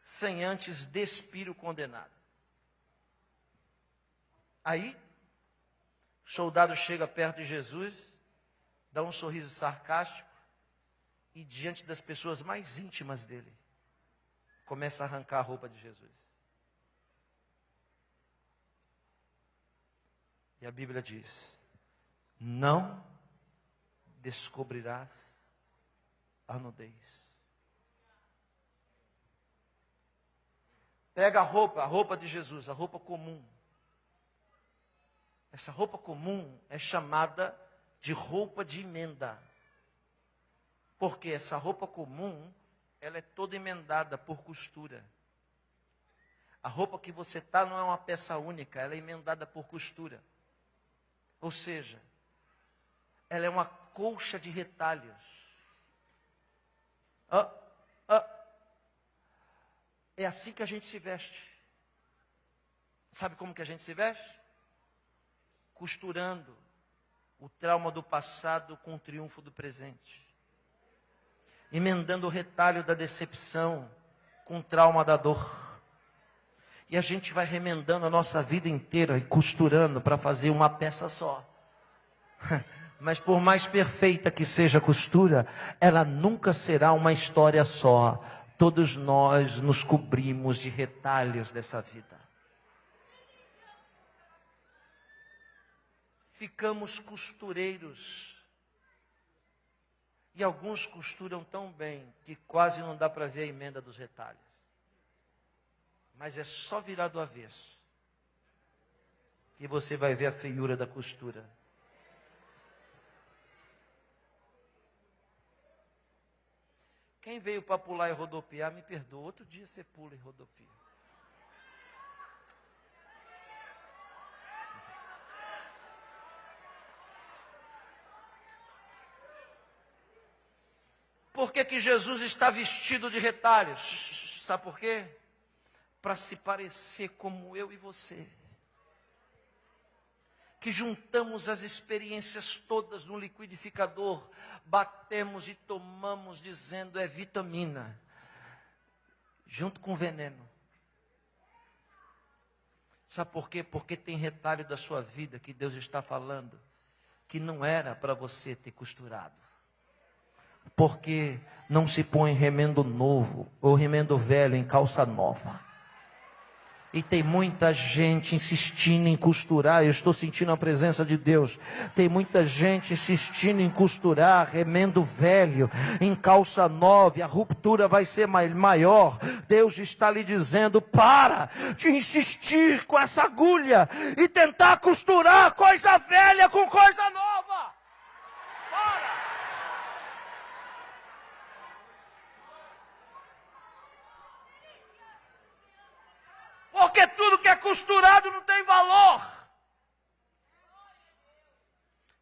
sem antes despir o condenado. Aí, o soldado chega perto de Jesus, dá um sorriso sarcástico e diante das pessoas mais íntimas dele, começa a arrancar a roupa de Jesus. E a Bíblia diz: não descobrirás a nudez. Pega a roupa de Jesus, a roupa comum. Essa roupa comum é chamada de roupa de emenda. Porque essa roupa comum, ela é toda emendada por costura. A roupa que você está não é uma peça única, ela é emendada por costura. Ou seja, ela é uma colcha de retalhos. É assim que a gente se veste. Sabe como que a gente se veste? Costurando o trauma do passado com o triunfo do presente. Emendando o retalho da decepção com o trauma da dor. E a gente vai remendando a nossa vida inteira e costurando para fazer uma peça só. Mas por mais perfeita que seja a costura, ela nunca será uma história só. Todos nós nos cobrimos de retalhos dessa vida. Ficamos costureiros. E alguns costuram tão bem que quase não dá para ver a emenda dos retalhos. Mas é só virar do avesso que você vai ver a feiura da costura. Quem veio para pular e rodopiar, me perdoa. Outro dia você pula e rodopia. Por que Jesus está vestido de retalhos? Sabe por quê? Para se parecer como eu e você. Que juntamos as experiências todas no liquidificador, batemos e tomamos dizendo é vitamina, junto com veneno. Sabe por quê? Porque tem retalho da sua vida que Deus está falando, que não era para você ter costurado. Porque não se põe remendo novo ou remendo velho em calça nova. E tem muita gente insistindo em costurar. Eu estou sentindo a presença de Deus. Tem muita gente insistindo em costurar remendo velho em calça nova. E a ruptura vai ser maior. Deus está lhe dizendo: para de insistir com essa agulha e tentar costurar coisa velha com coisa nova. Para! Porque tudo que é costurado não tem valor.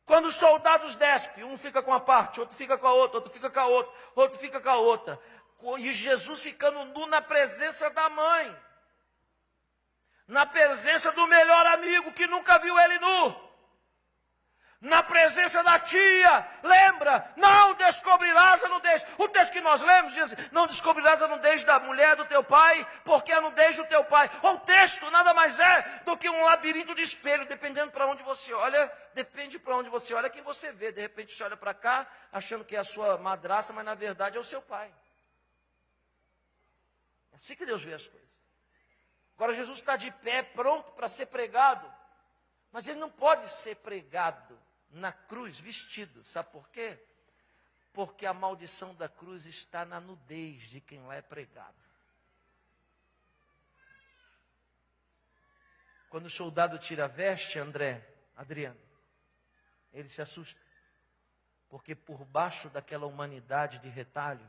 Quando os soldados despem, um fica com a parte, outro fica com a outra, outro fica com a outra, outro fica com a outra. E Jesus ficando nu na presença da mãe. Na presença do melhor amigo que nunca viu ele nu. Na presença da tia, lembra? Não descobrirás a nudez. O texto que nós lemos diz: não descobrirás a nudez da mulher do teu pai, porque a nudez do teu pai. O texto nada mais é do que um labirinto de espelho, dependendo para onde você olha. Depende para onde você olha, quem você vê. De repente você olha para cá, achando que é a sua madrasta, mas na verdade é o seu pai. É assim que Deus vê as coisas. Agora Jesus está de pé, pronto para ser pregado. Mas ele não pode ser pregado na cruz vestido. Sabe por quê? Porque a maldição da cruz está na nudez de quem lá é pregado. Quando o soldado tira a veste, Adriano, ele se assusta. Porque por baixo daquela humanidade de retalhos,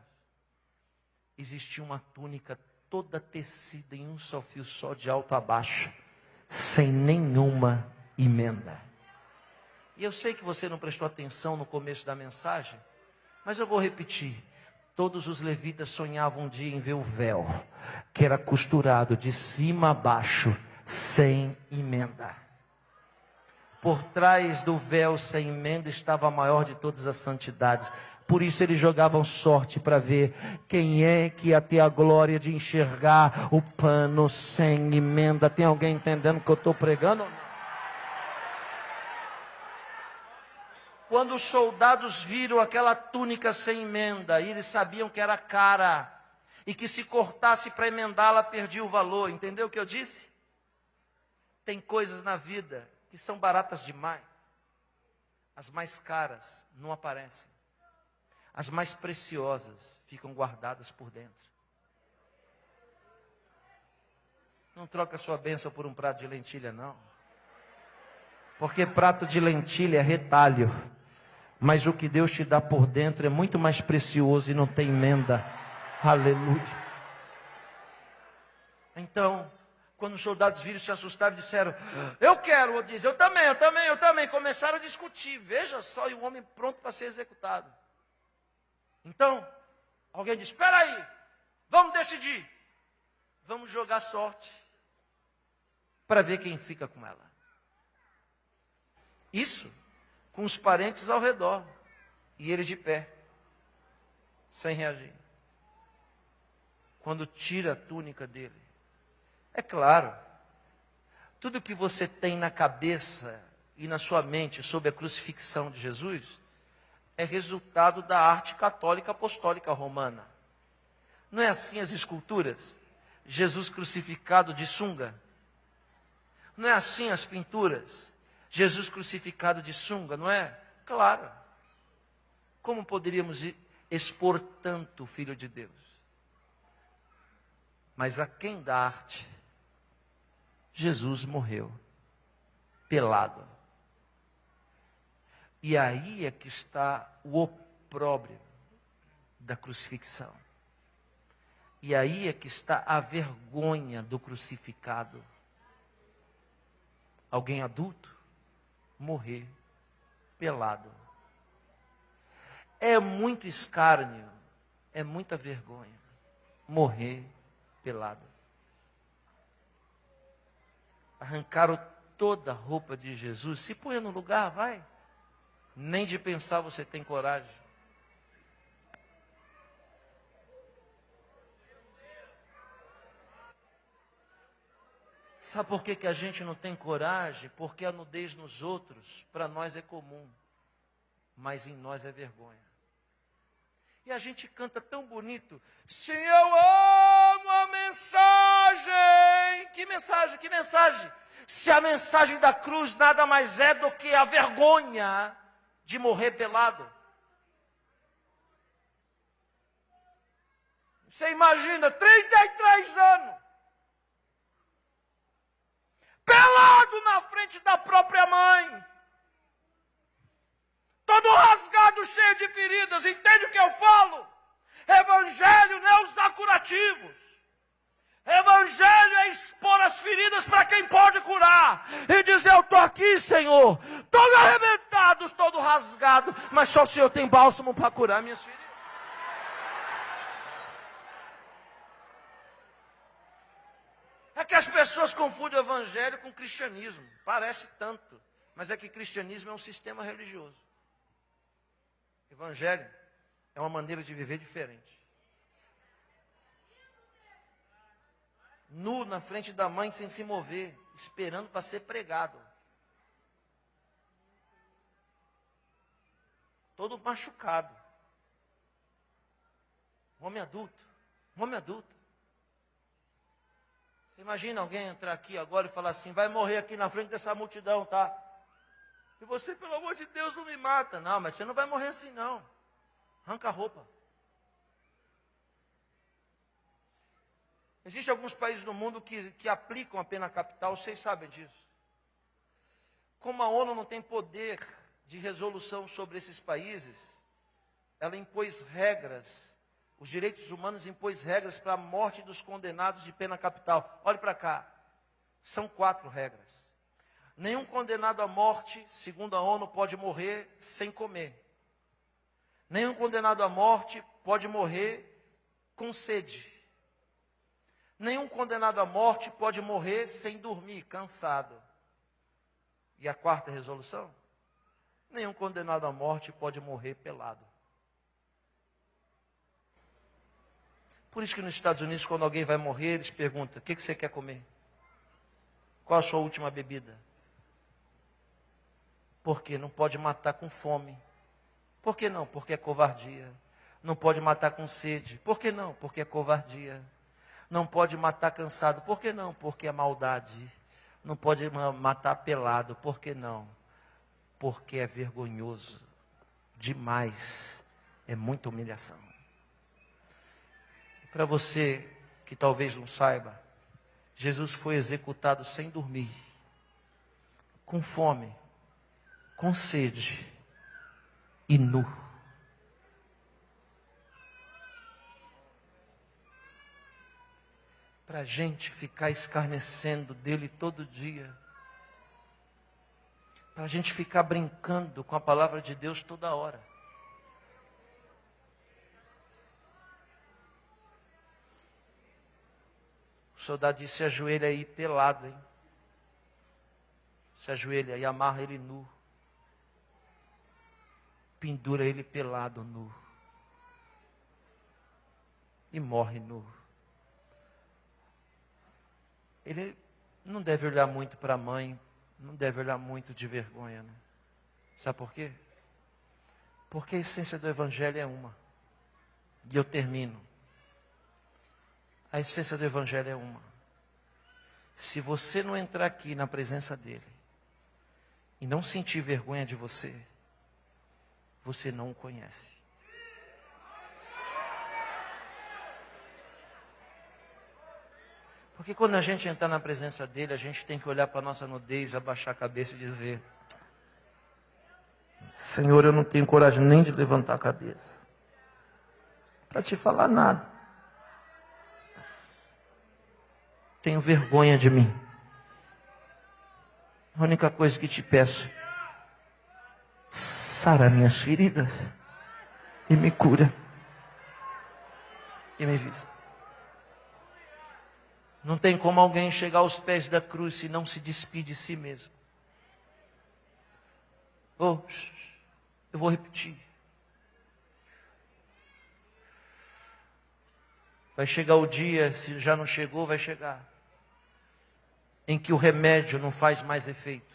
existia uma túnica toda tecida em um só fio só, de alto a baixo, sem nenhuma emenda. E eu sei que você não prestou atenção no começo da mensagem, mas eu vou repetir. Todos os levitas sonhavam um dia em ver o véu, que era costurado de cima a baixo, sem emenda. Por trás do véu sem emenda estava a maior de todas as santidades. Por isso eles jogavam sorte para ver quem é que ia ter a glória de enxergar o pano sem emenda. Tem alguém entendendo o que eu estou pregando ou não? Quando os soldados viram aquela túnica sem emenda, eles sabiam que era cara e que se cortasse para emendá-la perdia o valor. Entendeu o que eu disse? Tem coisas na vida que são baratas demais. As mais caras não aparecem. As mais preciosas ficam guardadas por dentro. Não troca sua bênção por um prato de lentilha, não. Porque prato de lentilha é retalho. Mas o que Deus te dá por dentro é muito mais precioso e não tem emenda. Aleluia. Então, quando os soldados viram, se assustaram e disseram: eu quero. O outro diz: eu também. Começaram a discutir. Veja só, e o homem pronto para ser executado. Então, alguém disse: espera aí, vamos decidir. Vamos jogar sorte para ver quem fica com ela. Isso com os parentes ao redor e eles de pé, sem reagir. Quando tira a túnica dele, é claro, tudo que você tem na cabeça e na sua mente sobre a crucifixão de Jesus é resultado da arte católica apostólica romana. Não é assim as esculturas? Jesus crucificado de sunga. Não é assim as pinturas? Jesus crucificado de sunga, não é? Claro. Como poderíamos expor tanto o Filho de Deus? Mas a quem da arte, Jesus morreu pelado. E aí é que está o opróbrio da crucifixão. E aí é que está a vergonha do crucificado. Alguém adulto morrer pelado. É muito escárnio, é muita vergonha morrer pelado. Arrancaram toda a roupa de Jesus. Se põe no lugar, vai. Nem de pensar você tem coragem. Sabe por que a gente não tem coragem? Porque a nudez nos outros, para nós é comum, mas em nós é vergonha. E a gente canta tão bonito: se eu amo a mensagem. Que mensagem? Que mensagem? Se a mensagem da cruz nada mais é do que a vergonha de morrer pelado. Você imagina, 33 anos, pelado na frente da própria mãe, todo rasgado, cheio de feridas. Entende o que eu falo? Evangelho não é usar curativos. Evangelho é expor as feridas para quem pode curar. E dizer: eu estou aqui, Senhor, todo arrebentado, todo rasgado, mas só o Senhor tem bálsamo para curar minhas feridas. É que as pessoas confundem o evangelho com o cristianismo. Parece tanto, mas é que cristianismo é um sistema religioso. Evangelho é uma maneira de viver diferente. Nu na frente da mãe, sem se mover, esperando para ser pregado. Todo machucado. Homem adulto. Homem adulto. Você imagina alguém entrar aqui agora e falar assim: vai morrer aqui na frente dessa multidão, tá? E você, pelo amor de Deus, não me mata. Não, mas você não vai morrer assim, não. Arranca a roupa. Existem alguns países no mundo que aplicam a pena capital, vocês sabem disso. Como a ONU não tem poder de resolução sobre esses países, ela impôs regras, os direitos humanos impôs regras para a morte dos condenados de pena capital. Olhe para cá, são 4 regras. Nenhum condenado à morte, segundo a ONU, pode morrer sem comer. Nenhum condenado à morte pode morrer com sede. Nenhum condenado à morte pode morrer sem dormir, cansado. E a quarta resolução? Nenhum condenado à morte pode morrer pelado. Por isso que nos Estados Unidos, quando alguém vai morrer, eles perguntam: o que você quer comer? Qual a sua última bebida? Por quê? Não pode matar com fome. Por que não? Porque é covardia. Não pode matar com sede. Por que não? Porque é covardia. Não pode matar cansado. Por que não? Porque é maldade. Não pode matar pelado. Por que não? Porque é vergonhoso demais. É muita humilhação. Para você que talvez não saiba, Jesus foi executado sem dormir, com fome, com sede e nu. Para a gente ficar escarnecendo dele todo dia. Para a gente ficar brincando com a palavra de Deus toda hora. O soldado disse: se ajoelha aí pelado, hein? Se ajoelha e amarra ele nu. Pendura ele pelado nu. E morre nu. Ele não deve olhar muito para a mãe, não deve olhar muito de vergonha, né? Sabe por quê? Porque a essência do Evangelho é uma. E eu termino. A essência do Evangelho é uma. Se você não entrar aqui na presença dele e não sentir vergonha de você, você não o conhece. Porque quando a gente entrar na presença dele, a gente tem que olhar para a nossa nudez, abaixar a cabeça e dizer: Senhor, eu não tenho coragem nem de levantar a cabeça para te falar nada. Tenho vergonha de mim. A única coisa que te peço: sara minhas feridas e me cura e me vista. Não tem como alguém chegar aos pés da cruz se não se despir de si mesmo. Oh, eu vou repetir. Vai chegar o dia, se já não chegou, vai chegar, em que o remédio não faz mais efeito.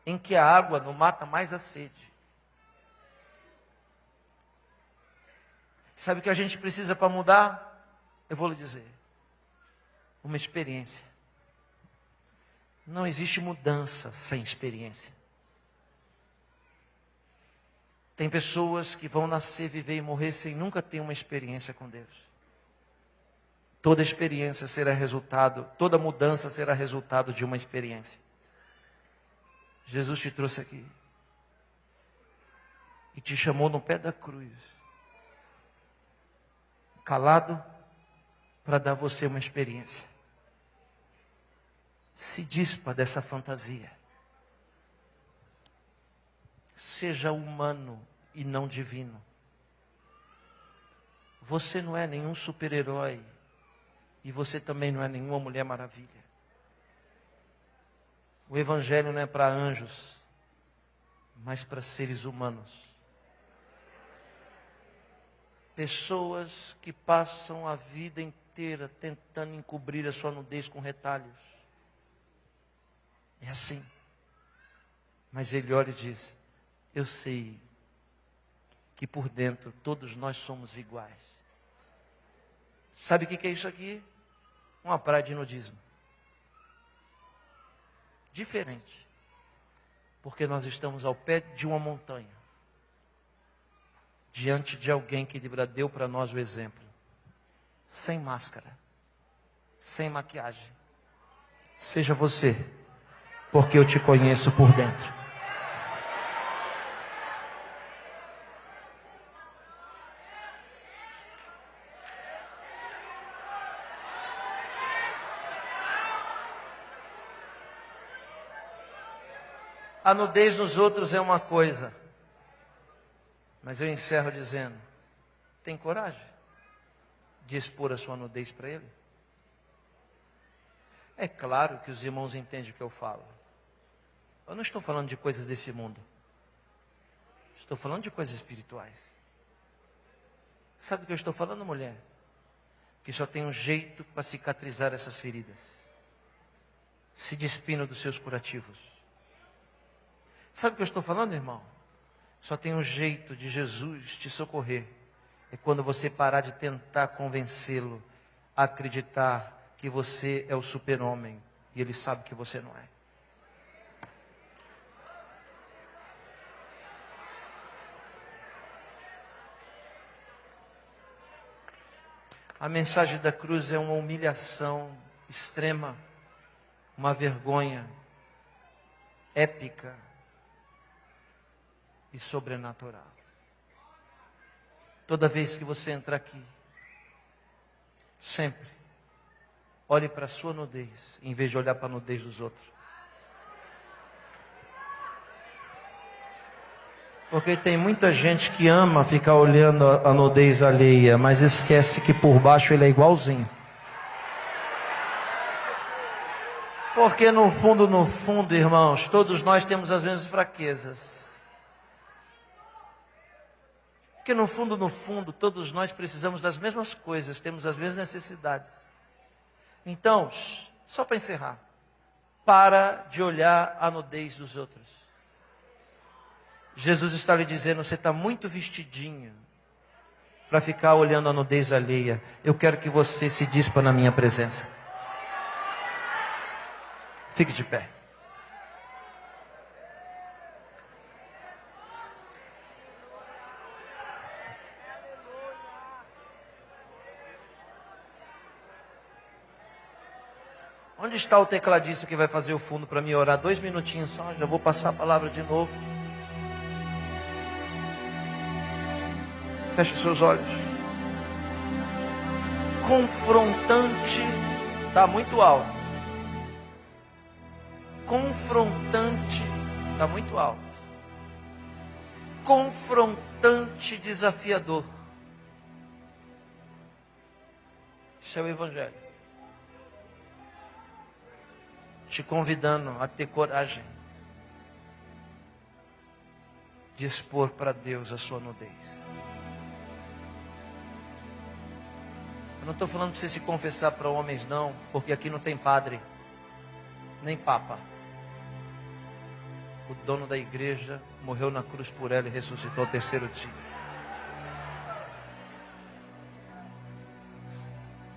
Em que a água não mata mais a sede. Sabe o que a gente precisa para mudar? Eu vou lhe dizer. Uma experiência. Não existe mudança sem experiência. Tem pessoas que vão nascer, viver e morrer sem nunca ter uma experiência com Deus. Toda experiência será resultado, toda mudança será resultado de uma experiência. Jesus te trouxe aqui e te chamou no pé da cruz, calado, para dar a você uma experiência. Se dispa dessa fantasia. Seja humano e não divino. Você não é nenhum super-herói. E você também não é nenhuma Mulher Maravilha. O Evangelho não é para anjos, mas para seres humanos. Pessoas que passam a vida inteira tentando encobrir a sua nudez com retalhos. É assim. Mas ele olha e diz: eu sei que por dentro todos nós somos iguais. Sabe o que é isso aqui? Uma praia de nudismo. Diferente. Porque nós estamos ao pé de uma montanha. Diante de alguém que deu para nós o exemplo. Sem máscara. Sem maquiagem. Seja você. Porque eu te conheço por dentro. A nudez nos outros é uma coisa. Mas eu encerro dizendo: tem coragem de expor a sua nudez para ele? É claro que os irmãos entendem o que eu falo. Eu não estou falando de coisas desse mundo. Estou falando de coisas espirituais. Sabe do que eu estou falando, mulher? Que só tem um jeito para cicatrizar essas feridas. Se despindo dos seus curativos. Sabe o que eu estou falando, irmão? Só tem um jeito de Jesus te socorrer. É quando você parar de tentar convencê-lo a acreditar que você é o super-homem e ele sabe que você não é. A mensagem da cruz é uma humilhação extrema, uma vergonha épica e sobrenatural. Toda vez que você entrar aqui, sempre olhe para a sua nudez, em vez de olhar para a nudez dos outros. Porque tem muita gente que ama ficar olhando a nudez alheia, mas esquece que por baixo ele é igualzinho. Porque no fundo, irmãos, todos nós temos as mesmas fraquezas. Porque no fundo, todos nós precisamos das mesmas coisas, temos as mesmas necessidades. Então, só para encerrar, para de olhar a nudez dos outros. Jesus está lhe dizendo, você está muito vestidinho para ficar olhando a nudez alheia. Eu quero que você se dispa na minha presença. Fique de pé. Onde está o tecladista que vai fazer o fundo para mim orar? 2 minutinhos só, já vou passar a palavra de novo. Feche os seus olhos. Confrontante, está muito alto. Confrontante, está muito alto. Confrontante, desafiador. Isso é o Evangelho. Te convidando a ter coragem de expor para Deus a sua nudez. Eu não estou falando para você se confessar para homens não, porque aqui não tem padre, nem papa. O dono da igreja morreu na cruz por ela e ressuscitou ao 3º dia.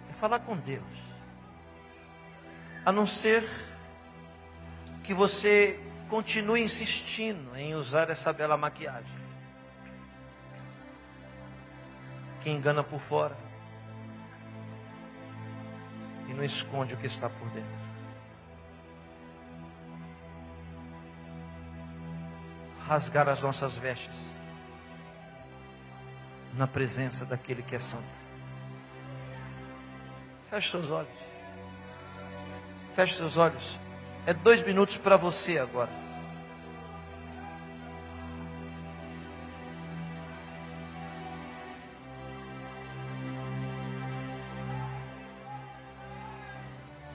É falar com Deus. A não ser que você continue insistindo em usar essa bela maquiagem, que engana por fora e não esconde o que está por dentro. Rasgar as nossas vestes na presença daquele que é santo. Feche seus olhos. Feche seus olhos. É 2 minutos para você agora.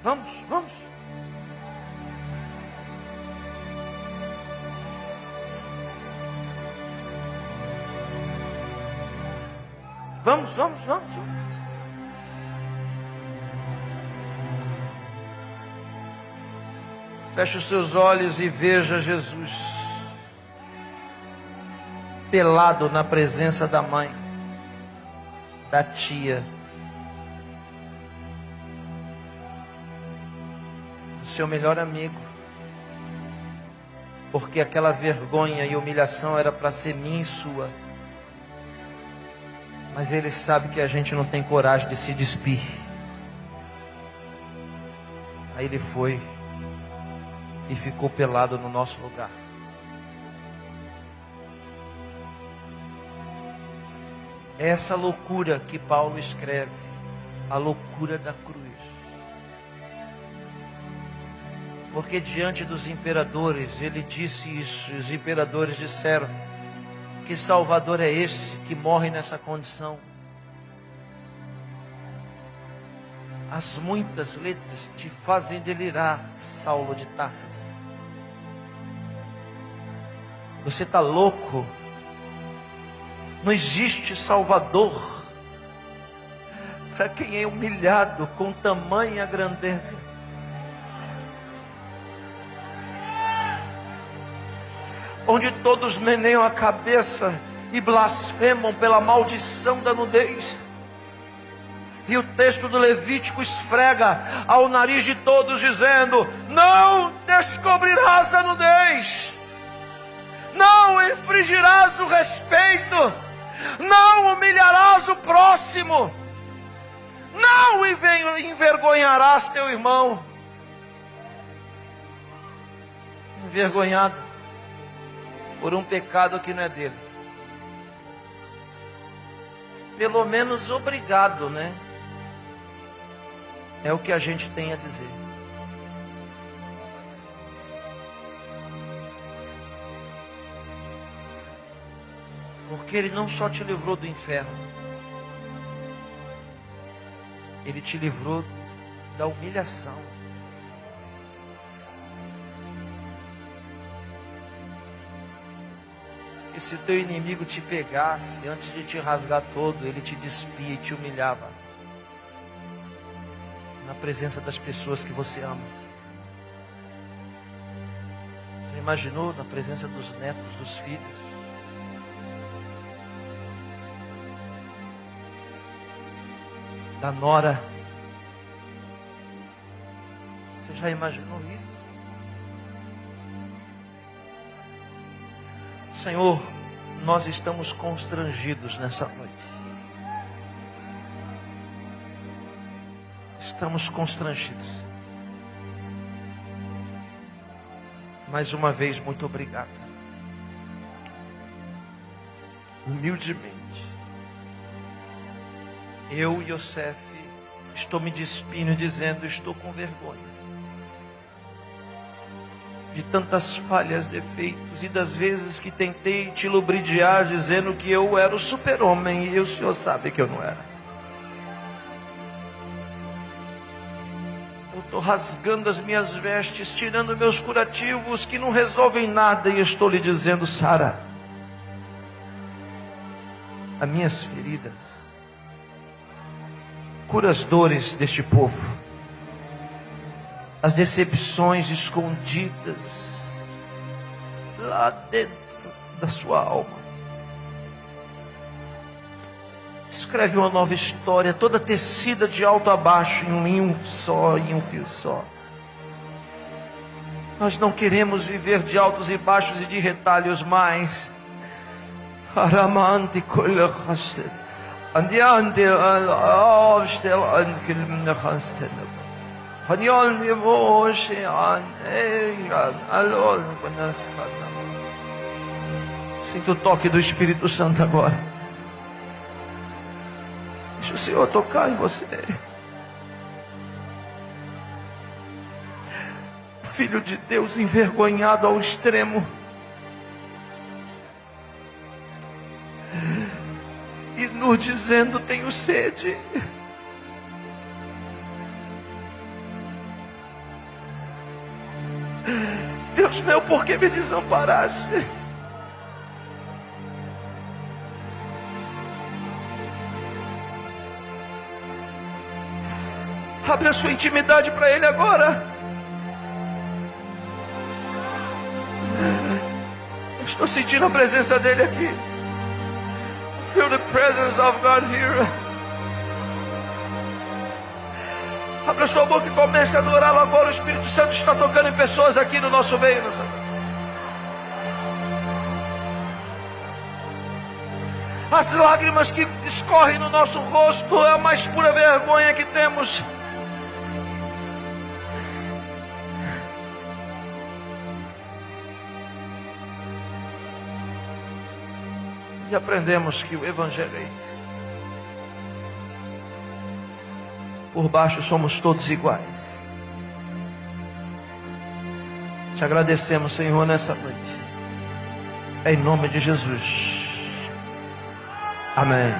Vamos, vamos. Vamos, vamos, vamos, vamos. Feche os seus olhos e veja Jesus pelado na presença da mãe, da tia, do seu melhor amigo, porque aquela vergonha e humilhação era para ser minha e sua. Mas ele sabe que a gente não tem coragem de se despir. Aí ele foi e ficou pelado no nosso lugar. É essa loucura que Paulo escreve, a loucura da cruz. Porque diante dos imperadores, ele disse isso, e os imperadores disseram: que Salvador é esse que morre nessa condição? as muitas letras te fazem delirar, Saulo de Tarsis. Você está louco? Não existe Salvador para quem é humilhado com tamanha grandeza. Onde todos meneiam a cabeça e blasfemam pela maldição da nudez. E o texto do Levítico esfrega ao nariz de todos dizendo: não descobrirás a nudez, não infringirás o respeito, não humilharás o próximo, não envergonharás teu irmão. Envergonhado por um pecado que não é dele. Pelo menos obrigado, né? É o que a gente tem a dizer. Porque Ele não só te livrou do inferno, Ele te livrou da humilhação. E se o teu inimigo te pegasse, antes de te rasgar todo, ele te despia e te humilhava na presença das pessoas que você ama. Você imaginou na presença dos netos, dos filhos? Da nora? Você já imaginou isso? Senhor, nós estamos constrangidos nessa noite. Estamos constrangidos. Mais uma vez, muito obrigado. Humildemente, eu, Yosef, estou me despindo dizendo: estou com vergonha de tantas falhas, defeitos, e das vezes que tentei te lubridiar dizendo que eu era o super-homem, e o Senhor sabe que eu não era. Eu estou rasgando as minhas vestes, tirando meus curativos que não resolvem nada, e estou lhe dizendo: Sara, as minhas feridas, cura as dores deste povo, as decepções escondidas lá dentro da sua alma. Escreve uma nova história, toda tecida de alto a baixo, em um linho só, em um fio só. Nós não queremos viver de altos e baixos e de retalhos mais. Sinta o toque do Espírito Santo agora. Deixa o Senhor tocar em você. Filho de Deus envergonhado ao extremo, e nos dizendo: tenho sede. Deus meu, por que me desamparaste? Abre a sua intimidade para Ele agora. Eu estou sentindo a presença dEle aqui. Feel the presence of God here. Abra sua boca e comece a adorá-lo agora. O Espírito Santo está tocando em pessoas aqui no nosso meio. As lágrimas que escorrem no nosso rosto é a mais pura vergonha que temos. E aprendemos que o Evangelho é isso. Por baixo somos todos iguais. Te agradecemos, Senhor, nessa noite. Em nome de Jesus. Amém.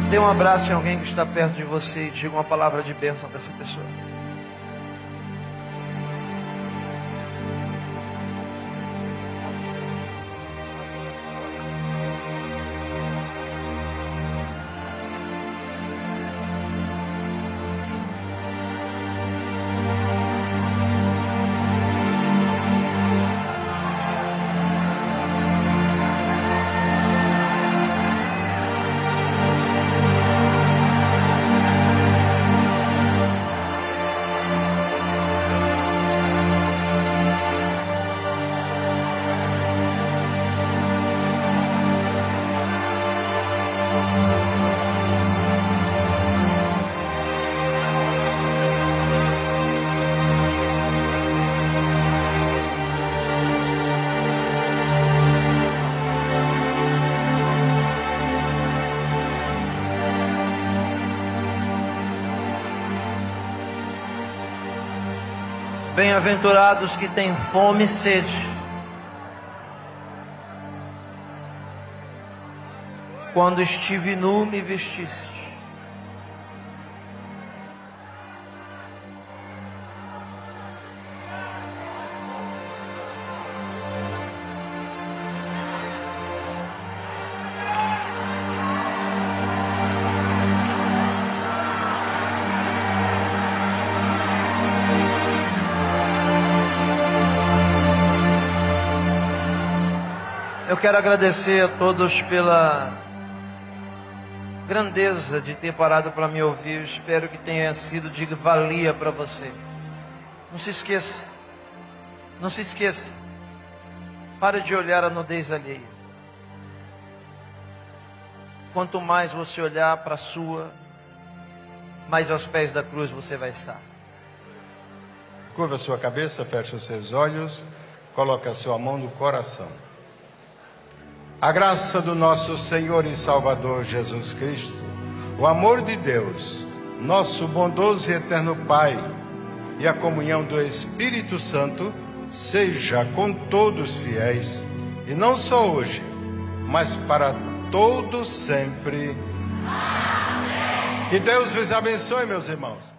Dê um abraço em alguém que está perto de você e diga uma palavra de bênção para essa pessoa. Bem-aventurados que têm fome e sede. Quando estive nu, me vestiste. Eu quero agradecer a todos pela grandeza de ter parado para me ouvir. Eu espero que tenha sido de valia para você. Não se esqueça. Não se esqueça. Pare de olhar a nudez alheia. Quanto mais você olhar para a sua, mais aos pés da cruz você vai estar. Curva a sua cabeça, feche os seus olhos, coloque a sua mão no coração. A graça do nosso Senhor e Salvador Jesus Cristo, o amor de Deus, nosso bondoso e eterno Pai, e a comunhão do Espírito Santo, seja com todos fiéis, e não só hoje, mas para todos sempre. Amém. Que Deus vos abençoe, meus irmãos.